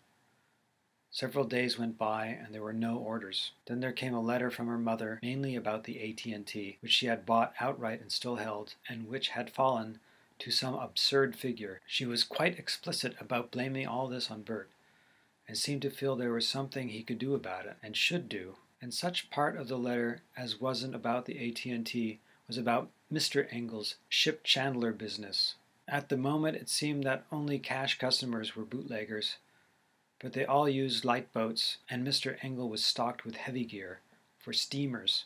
Several days went by and there were no orders. Then there came a letter from her mother, mainly about the AT&T, which she had bought outright and still held, and which had fallen to some absurd figure. She was quite explicit about blaming all this on Bert, and seemed to feel there was something he could do about it, and should do. And such part of the letter as wasn't about the AT&T was about Mr. Engel's ship chandler business. At the moment it seemed that only cash customers were bootleggers, but they all used light boats, and Mr. Engel was stocked with heavy gear for steamers.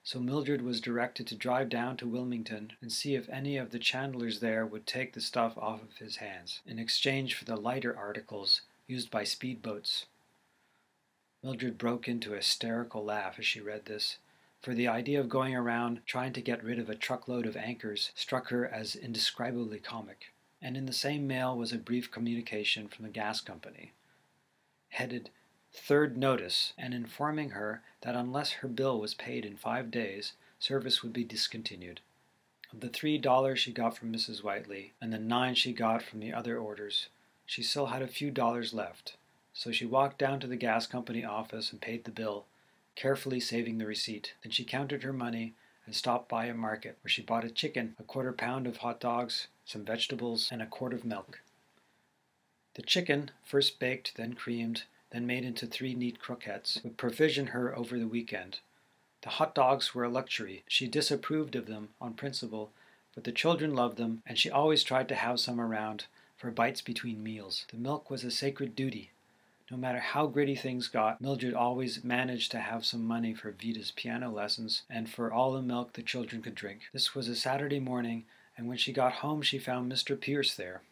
So Mildred was directed to drive down to Wilmington and see if any of the chandlers there would take the stuff off of his hands in exchange for the lighter articles used by speedboats. Mildred broke into a hysterical laugh as she read this, for the idea of going around trying to get rid of a truckload of anchors struck her as indescribably comic. And in the same mail was a brief communication from the gas company, headed Third Notice, and informing her that unless her bill was paid in 5 days, service would be discontinued. Of the $3 she got from Mrs. Whiteley, and the 9 she got from the other orders, she still had a few dollars left. So she walked down to the gas company office and paid the bill, carefully saving the receipt. Then she counted her money and stopped by a market, where she bought a chicken, a quarter pound of hot dogs, some vegetables, and a quart of milk. The chicken, first baked, then creamed, then made into 3 neat croquettes, would provision her over the weekend. The hot dogs were a luxury. She disapproved of them on principle, but the children loved them, and she always tried to have some around for bites between meals. The milk was a sacred duty. No matter how gritty things got, Mildred always managed to have some money for Vita's piano lessons and for all the milk the children could drink. This was a Saturday morning, and when she got home she found Mr. Pierce there.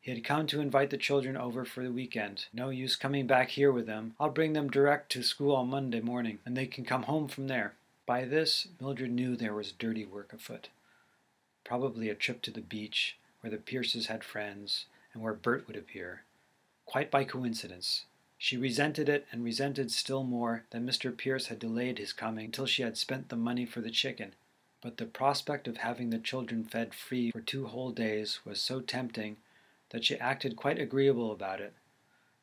He had come to invite the children over for the weekend. No use coming back here with them. I'll bring them direct to school on Monday morning, and they can come home from there. By this, Mildred knew there was dirty work afoot. Probably a trip to the beach, where the Pierces had friends, and where Bert would appear. Quite by coincidence. She resented it, and resented still more that Mr. Pierce had delayed his coming until she had spent the money for the chicken. But the prospect of having the children fed free for 2 whole days was so tempting that she acted quite agreeable about it,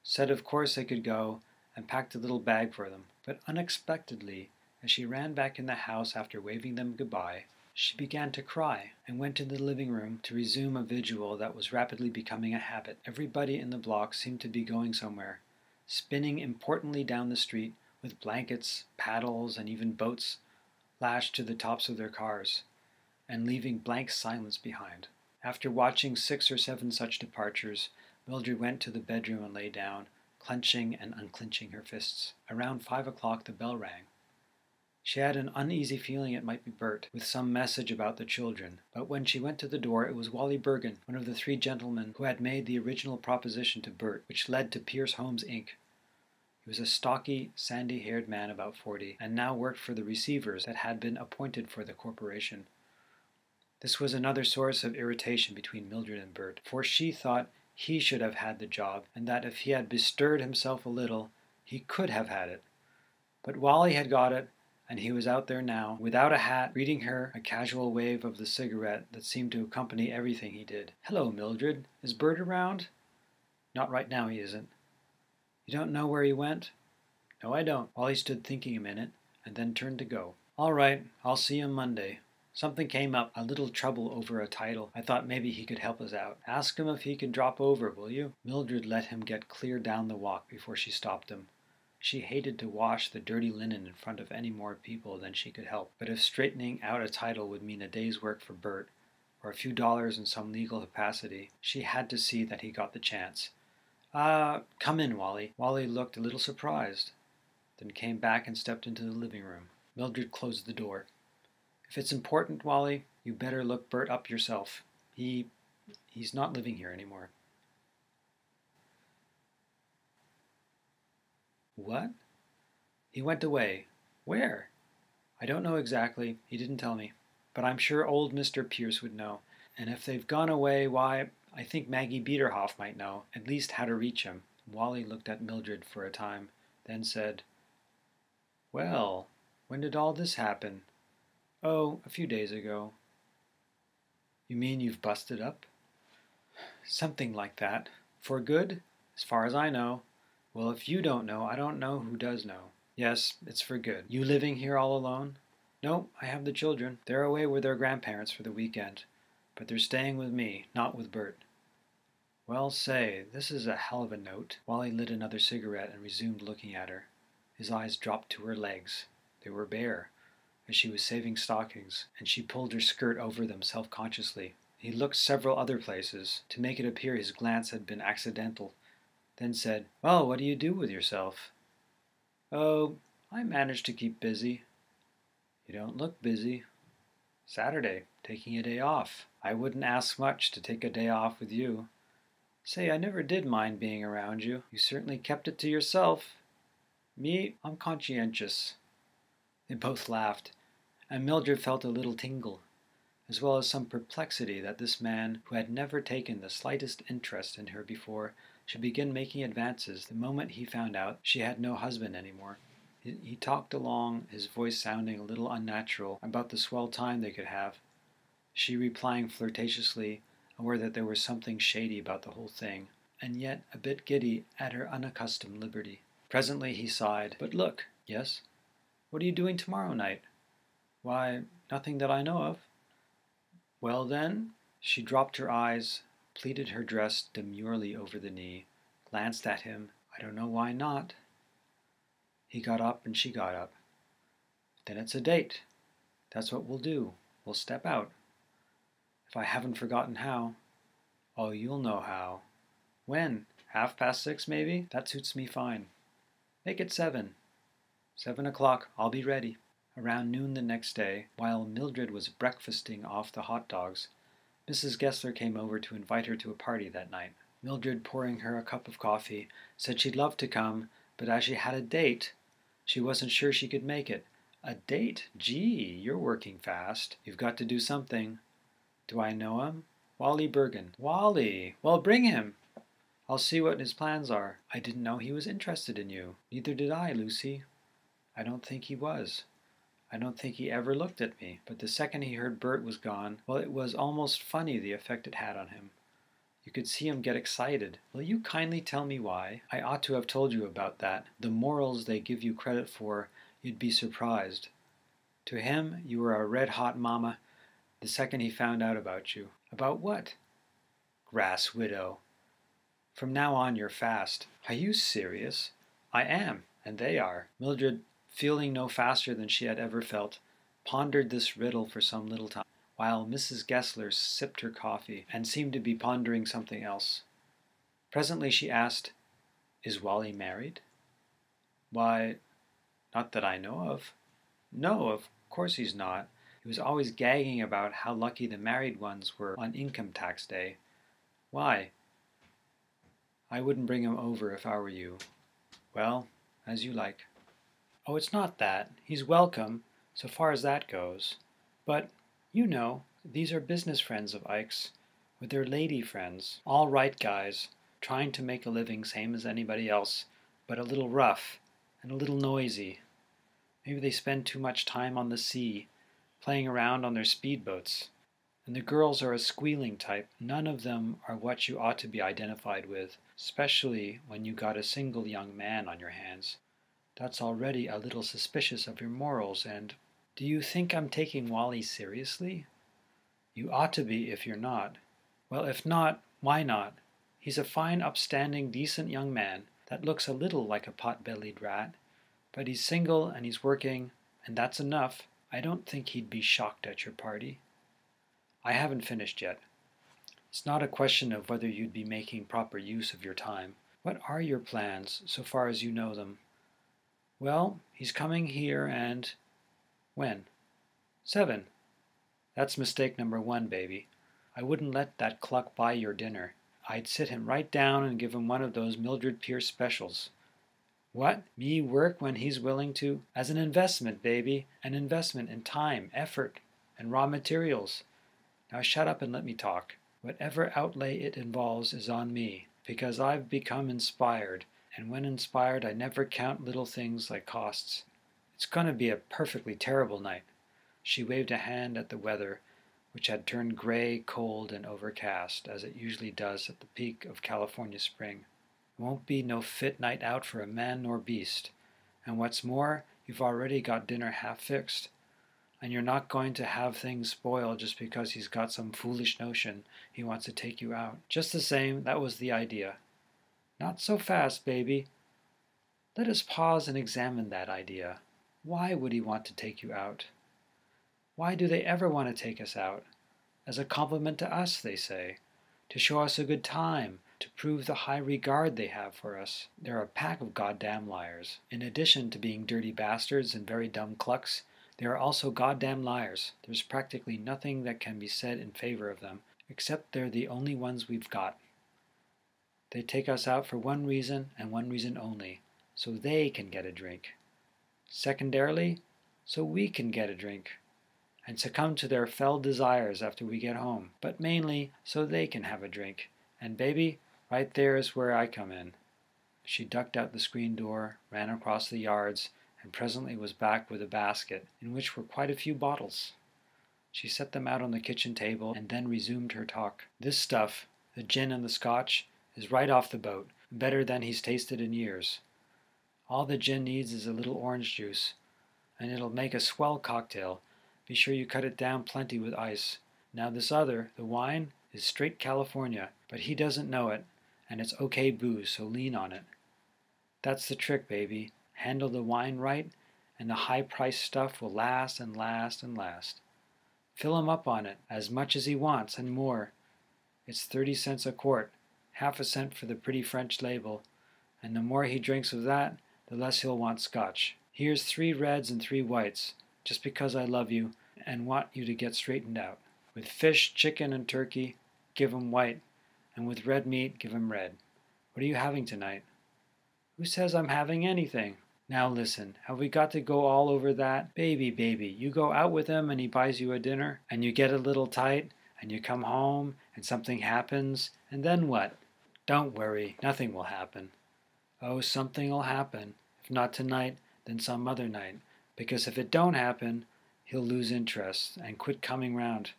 said of course they could go, and packed a little bag for them. But unexpectedly, as she ran back in the house after waving them goodbye, she began to cry, and went to the living room to resume a vigil that was rapidly becoming a habit. Everybody in the block seemed to be going somewhere, spinning importantly down the street with blankets, paddles, and even boats lashed to the tops of their cars, and leaving blank silence behind. After watching 6 or 7 such departures, Mildred went to the bedroom and lay down, clenching and unclenching her fists. Around 5 o'clock the bell rang. She had an uneasy feeling it might be Bert, with some message about the children, but when she went to the door it was Wally Bergen, one of the 3 gentlemen who had made the original proposition to Bert, which led to Pierce Homes, Inc. He was a stocky, sandy-haired man about 40, and now worked for the receivers that had been appointed for the corporation. This was another source of irritation between Mildred and Bert, for she thought he should have had the job, and that if he had bestirred himself a little, he could have had it. But Wally had got it, and he was out there now, without a hat, reading her a casual wave of the cigarette that seemed to accompany everything he did. "Hello, Mildred. Is Bert around?" "Not right now, he isn't." "You don't know where he went?" "No, I don't." Wally stood thinking a minute, and then turned to go. "All right, I'll see him Monday. Something came up, a little trouble over a title. I thought maybe he could help us out. Ask him if he could drop over, will you?" Mildred let him get clear down the walk before she stopped him. She hated to wash the dirty linen in front of any more people than she could help, but if straightening out a title would mean a day's work for Bert, or a few dollars in some legal capacity, she had to see that he got the chance. Come in, Wally." Wally looked a little surprised, then came back and stepped into the living room. Mildred closed the door. "If it's important, Wally, you better look Bert up yourself. He He's not living here anymore. What? He went away. Where? I don't know exactly. He didn't tell me. But I'm sure old Mr. Pierce would know. And if they've gone away, why, I think Maggie Biederhoff might know, at least how to reach him. Wally looked at Mildred for a time, then said, Well, when did all this happen? Oh, a few days ago. You mean you've busted up? Something like that. For good? As far as I know. Well, if you don't know, I don't know who does know. Yes, it's for good. You living here all alone? No, I have the children. They're away with their grandparents for the weekend. But they're staying with me, not with Bert. Well, say, this is a hell of a note. Wally lit another cigarette and resumed looking at her. His eyes dropped to her legs. They were bare, as she was saving stockings, and she pulled her skirt over them self-consciously. He looked several other places, to make it appear his glance had been accidental, then said, Well, what do you do with yourself? Oh, I manage to keep busy. You don't look busy. Saturday, taking a day off. I wouldn't ask much to take a day off with you. Say, I never did mind being around you. You certainly kept it to yourself. Me, I'm conscientious. They both laughed, and Mildred felt a little tingle, as well as some perplexity that this man, who had never taken the slightest interest in her before, should begin making advances the moment he found out she had no husband anymore. He talked along, his voice sounding a little unnatural, about the swell time they could have, she replying flirtatiously, aware that there was something shady about the whole thing, and yet a bit giddy at her unaccustomed liberty. Presently he sighed. But look. Yes? What are you doing tomorrow night? Why, nothing that I know of. Well then, she dropped her eyes, pleated her dress demurely over the knee, glanced at him. I don't know why not. He got up and she got up. Then it's a date. That's what we'll do. We'll step out. If I haven't forgotten how. Oh, you'll know how. When? 6:30 maybe? That suits me fine. Make it 7. 7 o'clock. I'll be ready. Around noon the next day, while Mildred was breakfasting off the hot dogs, Mrs. Gessler came over to invite her to a party that night. Mildred, pouring her a cup of coffee, said she'd love to come, but as she had a date, she wasn't sure she could make it. A date? Gee, you're working fast. You've got to do something. Do I know him? Wally Bergen. Wally! Well, bring him. I'll see what his plans are. I didn't know he was interested in you. Neither did I, Lucy. I don't think he was. I don't think he ever looked at me. But the second he heard Bert was gone, well, it was almost funny the effect it had on him. You could see him get excited. Will you kindly tell me why? I ought to have told you about that. The morals they give you credit for, you'd be surprised. To him, you were a red-hot mama the second he found out about you. About what? Grass widow. From now on you're fast. Are you serious? I am, and they are. Mildred, feeling no faster than she had ever felt, pondered this riddle for some little time, while Mrs. Gessler sipped her coffee and seemed to be pondering something else. Presently she asked, Is Wally married? Why, not that I know of. No, of course he's not. He was always gagging about how lucky the married ones were on income tax day. Why? I wouldn't bring him over if I were you. Well, as you like. Oh, it's not that. He's welcome, so far as that goes. But, you know, these are business friends of Ike's, with their lady friends. All right guys, trying to make a living same as anybody else, but a little rough and a little noisy. Maybe they spend too much time on the sea, playing around on their speedboats. And the girls are a squealing type. None of them are what you ought to be identified with, especially when you got a single young man on your hands. That's already a little suspicious of your morals, and do you think I'm taking Wally seriously? You ought to be if you're not. Well, if not, why not? He's a fine, upstanding, decent young man that looks a little like a pot-bellied rat, but he's single and he's working, and that's enough. I don't think he'd be shocked at your party. I haven't finished yet. It's not a question of whether you'd be making proper use of your time. What are your plans, so far as you know them? Well, he's coming here when? 7. That's mistake number 1, baby. I wouldn't let that cluck buy your dinner. I'd sit him right down and give him one of those Mildred Pierce specials. What? Me work when he's willing to? As an investment, baby. An investment in time, effort, and raw materials. Now shut up and let me talk. Whatever outlay it involves is on me, because I've become inspired, and when inspired I never count little things like costs. It's going to be a perfectly terrible night. She waved a hand at the weather, which had turned gray, cold, and overcast, as it usually does at the peak of California spring. Won't be no fit night out for a man nor beast. And what's more, you've already got dinner half fixed. And you're not going to have things spoil just because he's got some foolish notion he wants to take you out. Just the same, that was the idea. Not so fast, baby. Let us pause and examine that idea. Why would he want to take you out? Why do they ever want to take us out? As a compliment to us, they say. To show us a good time, to prove the high regard they have for us. They're a pack of goddamn liars. In addition to being dirty bastards and very dumb clucks, they are also goddamn liars. There's practically nothing that can be said in favor of them, except they're the only ones we've got. They take us out for one reason and one reason only, so they can get a drink. Secondarily, so we can get a drink and succumb to their fell desires after we get home, but mainly so they can have a drink. And baby, right there is where I come in. She ducked out the screen door, ran across the yards, and presently was back with a basket, in which were quite a few bottles. She set them out on the kitchen table, and then resumed her talk. This stuff, the gin and the scotch, is right off the boat, better than he's tasted in years. All the gin needs is a little orange juice, and it'll make a swell cocktail. Be sure you cut it down plenty with ice. Now this other, the wine, is straight California, but he doesn't know it, and it's okay booze, so lean on it. That's the trick, baby. Handle the wine right, and the high-priced stuff will last and last and last. Fill him up on it, as much as he wants, and more. It's 30 cents a quart, half a cent for the pretty French label, and the more he drinks of that, the less he'll want scotch. Here's 3 reds and 3 whites, just because I love you and want you to get straightened out. With fish, chicken, and turkey, give 'em white, and with red meat, give 'em red. What are you having tonight? Who says I'm having anything? Now listen, have we got to go all over that? Baby, you go out with him and he buys you a dinner, and you get a little tight, and you come home, and something happens, and then what? Don't worry, nothing will happen. Oh, something'll happen. If not tonight, then some other night. Because if it don't happen, he'll lose interest and quit coming round.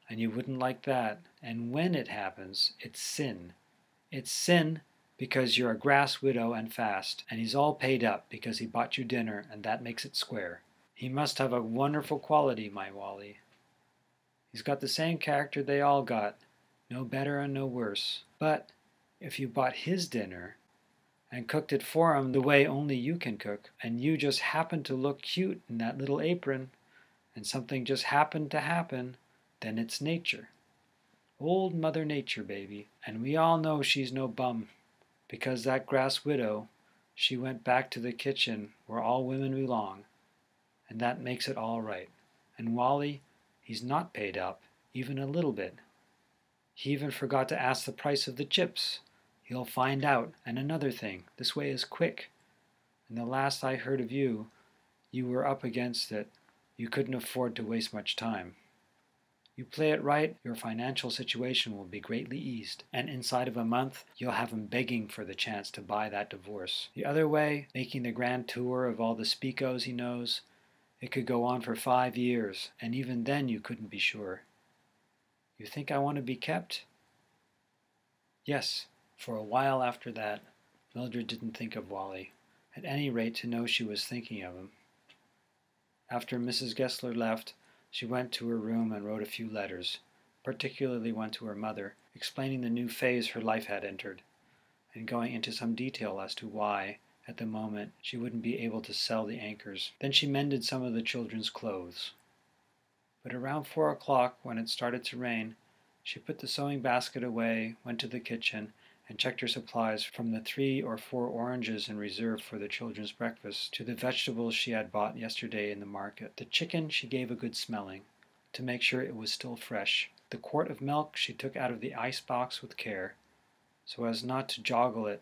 And you wouldn't like that. And when it happens, it's sin. It's sin because you're a grass widow and fast, and he's all paid up because he bought you dinner, and that makes it square. He must have a wonderful quality, my Wally. He's got the same character they all got, no better and no worse. But if you bought his dinner and cooked it for him the way only you can cook, and you just happened to look cute in that little apron, and something just happened to happen, then it's nature. Old Mother Nature, baby. And we all know she's no bum, because that grass widow, she went back to the kitchen where all women belong, and that makes it all right. And Wally, he's not paid up, even a little bit. He even forgot to ask the price of the chips. He'll find out. And another thing, this way is quick. And the last I heard of you, you were up against it. You couldn't afford to waste much time. You play it right, your financial situation will be greatly eased, and inside of a month, you'll have him begging for the chance to buy that divorce. The other way, making the grand tour of all the speakos he knows, it could go on for 5 years, and even then you couldn't be sure. You think I want to be kept? Yes. For a while after that, Mildred didn't think of Wally, at any rate to know she was thinking of him. After Mrs. Gessler left, she went to her room and wrote a few letters, particularly one to her mother, explaining the new phase her life had entered, and going into some detail as to why, at the moment, she wouldn't be able to sell the anchors. Then she mended some of the children's clothes. But around 4 o'clock, when it started to rain, she put the sewing basket away, went to the kitchen, and checked her supplies from the 3 or 4 oranges in reserve for the children's breakfast to the vegetables she had bought yesterday in the market. The chicken she gave a good smelling, to make sure it was still fresh, The quart of milk she took out of the icebox with care, so as not to joggle it,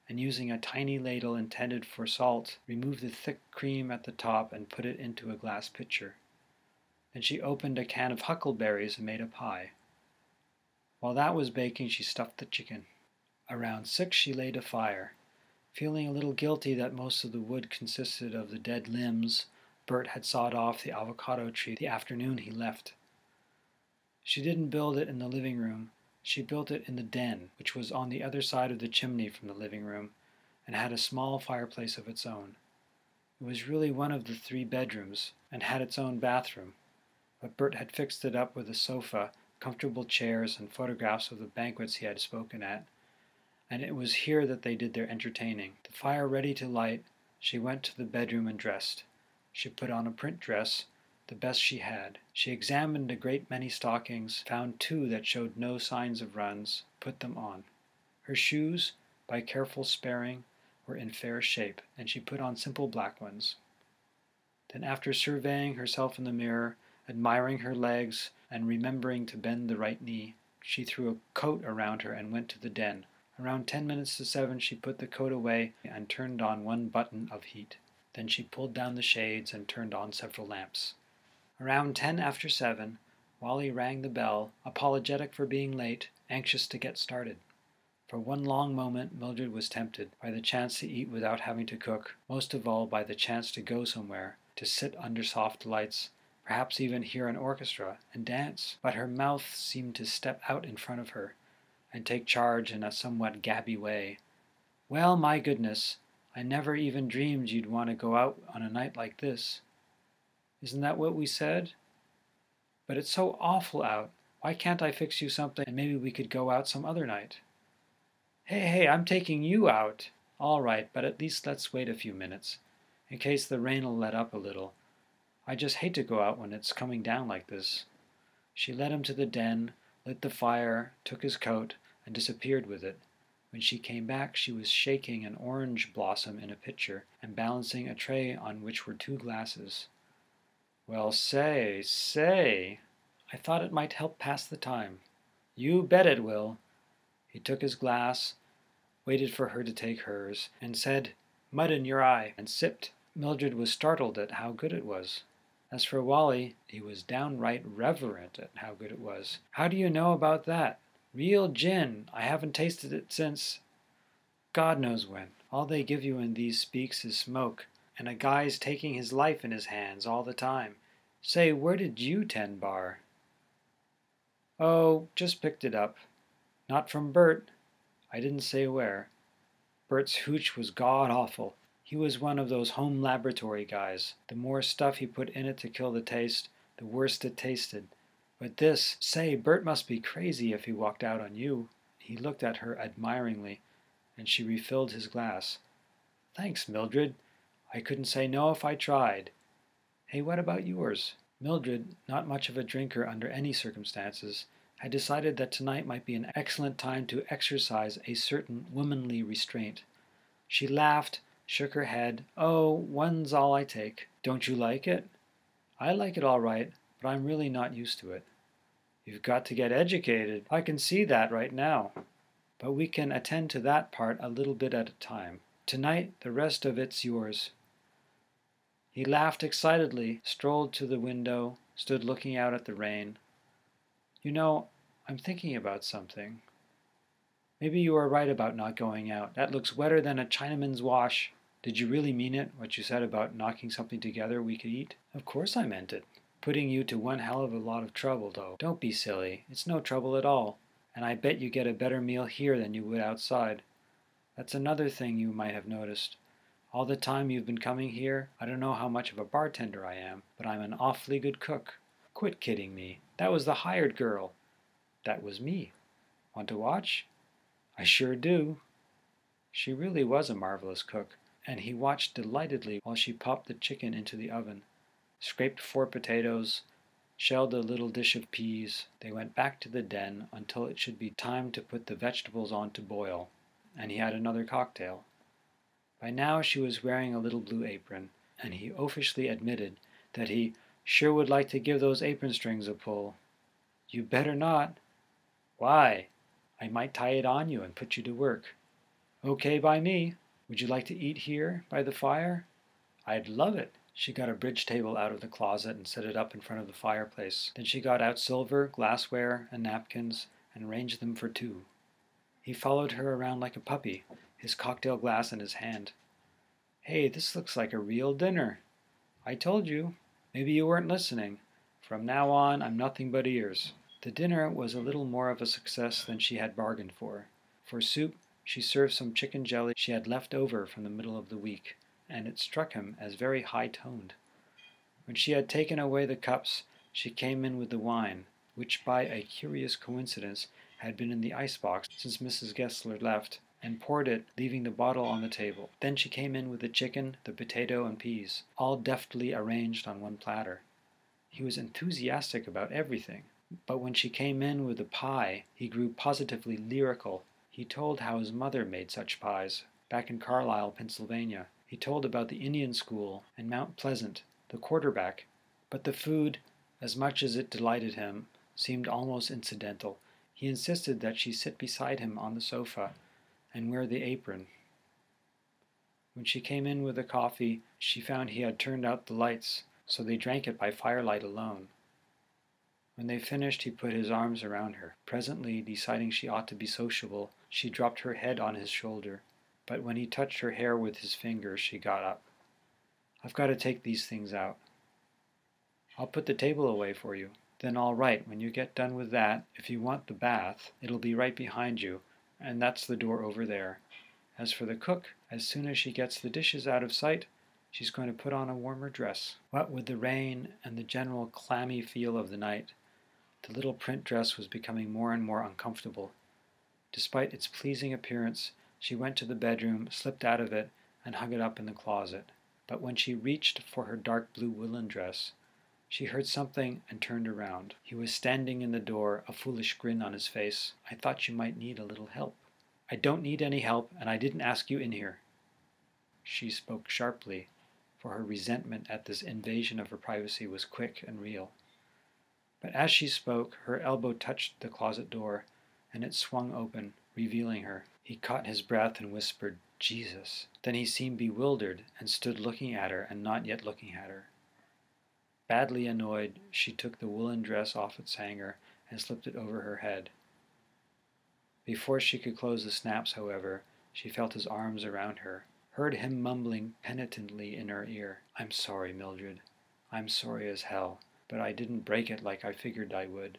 and using a tiny ladle intended for salt, removed the thick cream at the top and put it into a glass pitcher. Then she opened a can of huckleberries and made a pie. While that was baking, she stuffed the chicken. Around 6 she laid a fire, feeling a little guilty that most of the wood consisted of the dead limbs Bert had sawed off the avocado tree the afternoon he left. She didn't build it in the living room. She built it in the den, which was on the other side of the chimney from the living room, and had a small fireplace of its own. It was really one of the 3 bedrooms, and had its own bathroom, but Bert had fixed it up with a sofa, comfortable chairs, and photographs of the banquets he had spoken at, and it was here that they did their entertaining. The fire ready to light, she went to the bedroom and dressed. She put on a print dress, the best she had. She examined a great many stockings, found 2 that showed no signs of runs, put them on. Her shoes, by careful sparing, were in fair shape, and she put on simple black ones. Then, after surveying herself in the mirror, admiring her legs, and remembering to bend the right knee, she threw a coat around her and went to the den. Around 10 minutes to 7 she put the coat away and turned on 1 button of heat. Then she pulled down the shades and turned on several lamps. Around 10 after 7, Wally rang the bell, apologetic for being late, anxious to get started. For one long moment Mildred was tempted by the chance to eat without having to cook, most of all by the chance to go somewhere, to sit under soft lights, perhaps even hear an orchestra, and dance. But her mouth seemed to step out in front of her, and take charge in a somewhat gabby way. "Well, my goodness, I never even dreamed you'd want to go out on a night like this. Isn't that what we said? But it's so awful out. Why can't I fix you something and maybe we could go out some other night?" Hey, I'm taking you out." "All right, but at least let's wait a few minutes, in case the rain'll let up a little. I just hate to go out when it's coming down like this." She led him to the den, lit the fire, took his coat, and disappeared with it. When she came back, she was shaking an orange blossom in a pitcher and balancing a tray on which were 2 glasses. "Well, say, I thought it might help pass the time." "You bet it will." He took his glass, waited for her to take hers, and said, "Mud in your eye," and sipped. Mildred was startled at how good it was. As for Wally, he was downright reverent at how good it was. "How do you know about that?" "Real gin. I haven't tasted it since God knows when. All they give you in these speaks is smoke, and a guy's taking his life in his hands all the time. Say, where did you tend bar?" "Oh, just picked it up. Not from Bert." I didn't say where. Bert's hooch was god-awful. He was one of those home laboratory guys. The more stuff he put in it to kill the taste, the worse it tasted. But this, say, Bert must be crazy if he walked out on you. He looked at her admiringly, and she refilled his glass. "Thanks, Mildred. I couldn't say no if I tried. Hey, what about yours?" Mildred, not much of a drinker under any circumstances, had decided that tonight might be an excellent time to exercise a certain womanly restraint. She laughed, shook her head. "Oh, one's all I take." "Don't you like it?" "I like it all right, but I'm really not used to it." "You've got to get educated. I can see that right now. But we can attend to that part a little bit at a time. Tonight, the rest of it's yours." He laughed excitedly, strolled to the window, stood looking out at the rain. "You know, I'm thinking about something. Maybe you are right about not going out. That looks wetter than a Chinaman's wash. Did you really mean it, what you said about knocking something together we could eat?" "Of course I meant it. Putting you to one hell of a lot of trouble, though." "Don't be silly. It's no trouble at all. And I bet you get a better meal here than you would outside. That's another thing you might have noticed. All the time you've been coming here, I don't know how much of a bartender I am, but I'm an awfully good cook." "Quit kidding me. That was the hired girl." "That was me. Want to watch?" "I sure do." She really was a marvelous cook, and he watched delightedly while she popped the chicken into the oven, scraped 4 potatoes, shelled a little dish of peas. They went back to the den until it should be time to put the vegetables on to boil, and he had another cocktail. By now she was wearing a little blue apron, and he oafishly admitted that he sure would like to give those apron strings a pull. You better not. Why? I might tie it on you and put you to work. Okay by me. Would you like to eat here by the fire? I'd love it. She got a bridge table out of the closet and set it up in front of the fireplace. Then she got out silver, glassware, and napkins and arranged them for two. He followed her around like a puppy, his cocktail glass in his hand. Hey, this looks like a real dinner. I told you. Maybe you weren't listening. From now on, I'm nothing but ears. The dinner was a little more of a success than she had bargained for. For soup, she served some chicken jelly she had left over from the middle of the week, and it struck him as very high-toned. When she had taken away the cups, she came in with the wine, which by a curious coincidence had been in the icebox since Mrs. Gessler left, and poured it, leaving the bottle on the table. Then she came in with the chicken, the potato, and peas, all deftly arranged on one platter. He was enthusiastic about everything, but when she came in with the pie, he grew positively lyrical. He told how his mother made such pies, back in Carlisle, Pennsylvania. He told about the Indian School and Mount Pleasant, the quarterback. But the food, as much as it delighted him, seemed almost incidental. He insisted that she sit beside him on the sofa and wear the apron. When she came in with the coffee, she found he had turned out the lights, so they drank it by firelight alone. When they finished, he put his arms around her. Presently, deciding she ought to be sociable, she dropped her head on his shoulder. But when he touched her hair with his fingers, she got up. I've got to take these things out. I'll put the table away for you. Then all right, when you get done with that, if you want the bath, it'll be right behind you, and that's the door over there. As for the cook, as soon as she gets the dishes out of sight, she's going to put on a warmer dress. What with the rain and the general clammy feel of the night, the little print dress was becoming more and more uncomfortable. Despite its pleasing appearance, she went to the bedroom, slipped out of it, and hung it up in the closet. But when she reached for her dark blue woolen dress, she heard something and turned around. He was standing in the door, a foolish grin on his face. I thought you might need a little help. I don't need any help, and I didn't ask you in here. She spoke sharply, for her resentment at this invasion of her privacy was quick and real. But as she spoke, her elbow touched the closet door, and it swung open, revealing her. He caught his breath and whispered, Jesus. Then he seemed bewildered and stood looking at her and not yet looking at her. Badly annoyed, she took the woolen dress off its hanger and slipped it over her head. Before she could close the snaps, however, she felt his arms around her, heard him mumbling penitently in her ear, I'm sorry, Mildred. I'm sorry as hell, but I didn't break it like I figured I would.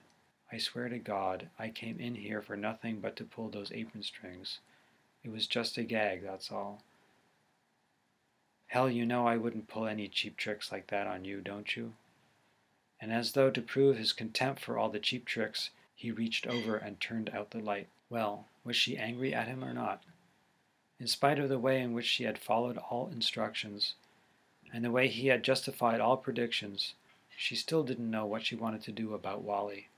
I swear to God, I came in here for nothing but to pull those apron strings. It was just a gag, that's all. Hell, you know I wouldn't pull any cheap tricks like that on you, don't you? And as though to prove his contempt for all the cheap tricks, he reached over and turned out the light. Well, was she angry at him or not? In spite of the way in which she had followed all instructions, and the way he had justified all predictions, she still didn't know what she wanted to do about Wally.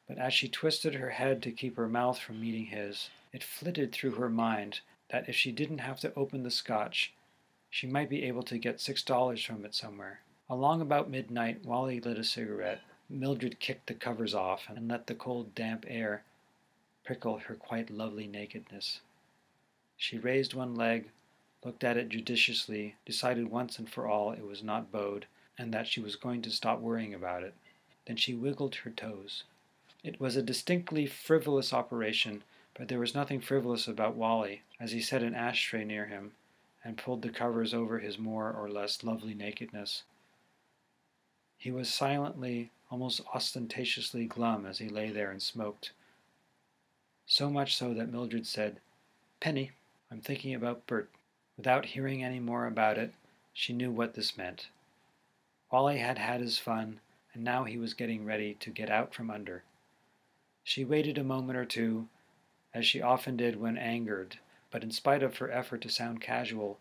But as she twisted her head to keep her mouth from meeting his, it flitted through her mind that if she didn't have to open the scotch, she might be able to get $6 from it somewhere. Along about midnight, Wally lit a cigarette. Mildred kicked the covers off and let the cold, damp air prickle her quite lovely nakedness. She raised one leg, looked at it judiciously, decided once and for all it was not bowed, and that she was going to stop worrying about it. Then she wiggled her toes. It was a distinctly frivolous operation, but there was nothing frivolous about Wally, as he set an ashtray near him and pulled the covers over his more or less lovely nakedness. He was silently, almost ostentatiously glum as he lay there and smoked. So much so that Mildred said, Penny, I'm thinking about Bert. Without hearing any more about it, she knew what this meant. Wally had had his fun, and now he was getting ready to get out from under. She waited a moment or two, as she often did when angered, but in spite of her effort to sound casual,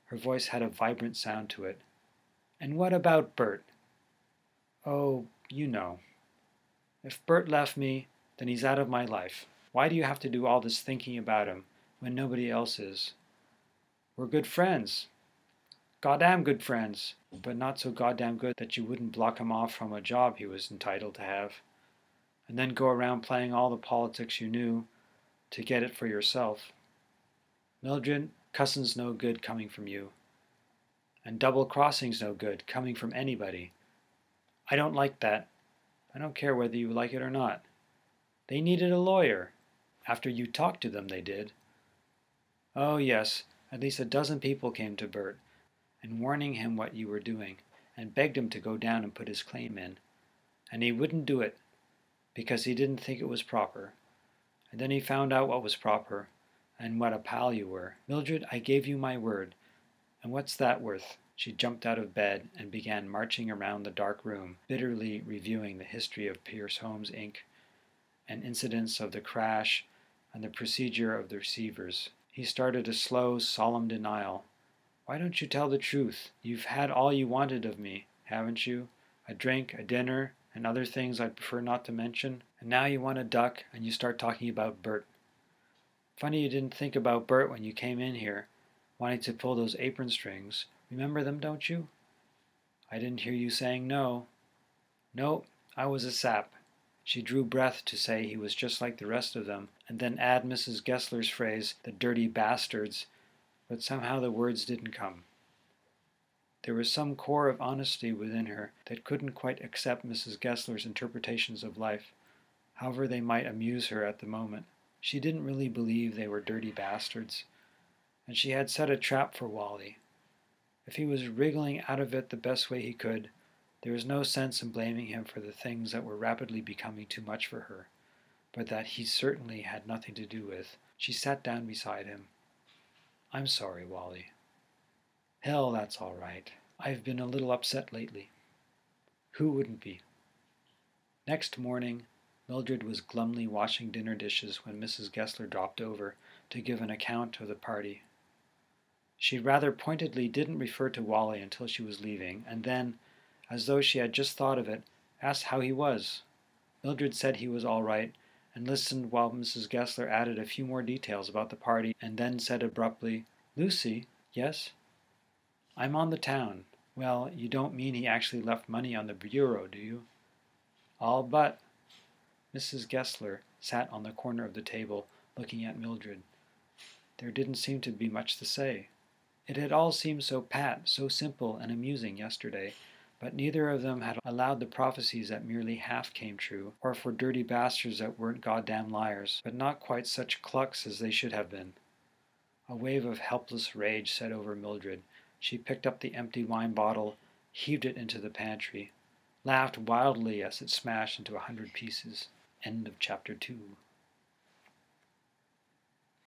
her voice had a vibrant sound to it. And what about Bert? Oh, you know. If Bert left me, then he's out of my life. Why do you have to do all this thinking about him when nobody else is? We're good friends. Goddamn good friends. But not so goddamn good that you wouldn't block him off from a job he was entitled to have. and then go around playing all the politics you knew to get it for yourself. Mildred, cussing's no good coming from you. And double-crossing's no good coming from anybody. I don't like that. I don't care whether you like it or not. They needed a lawyer. After you talked to them, they did. Oh, yes, at least a dozen people came to Bert, and warning him what you were doing, and begged him to go down and put his claim in. And he wouldn't do it, because he didn't think it was proper. And then he found out what was proper, and what a pal you were. Mildred, I gave you my word. And what's that worth? She jumped out of bed and began marching around the dark room, bitterly reviewing the history of Pierce Homes, Inc., and incidents of the crash and the procedure of the receivers. He started a slow, solemn denial. Why don't you tell the truth? You've had all you wanted of me, haven't you? A drink, a dinner, and other things I'd prefer not to mention. And now you want to duck, and you start talking about Bert. Funny you didn't think about Bert when you came in here, wanting to pull those apron strings. Remember them, don't you? I didn't hear you saying no. No, I was a sap. She drew breath to say he was just like the rest of them, and then add Mrs. Gessler's phrase, the dirty bastards, but somehow the words didn't come. There was some core of honesty within her that couldn't quite accept Mrs. Gessler's interpretations of life, however they might amuse her at the moment. She didn't really believe they were dirty bastards, and she had set a trap for Wally. If he was wriggling out of it the best way he could, there was no sense in blaming him for the things that were rapidly becoming too much for her, but that he certainly had nothing to do with. She sat down beside him. I'm sorry, Wally. Hell, that's all right. I've been a little upset lately. Who wouldn't be? Next morning, Mildred was glumly washing dinner dishes when Mrs. Gessler dropped over to give an account of the party. She rather pointedly didn't refer to Wally until she was leaving, and then, as though she had just thought of it, asked how he was. Mildred said he was all right, and listened while Mrs. Gessler added a few more details about the party, and then said abruptly, Lucy, yes? I'm on the town. Well, you don't mean he actually left money on the bureau, do you? All but. Mrs. Gessler sat on the corner of the table, looking at Mildred. There didn't seem to be much to say. It had all seemed so pat, so simple and amusing yesterday, but neither of them had allowed the prophecies that merely half came true, or for dirty bastards that weren't goddamn liars, but not quite such clucks as they should have been. A wave of helpless rage set over Mildred. She picked up the empty wine bottle, heaved it into the pantry, laughed wildly as it smashed into 100 pieces. End of chapter 2.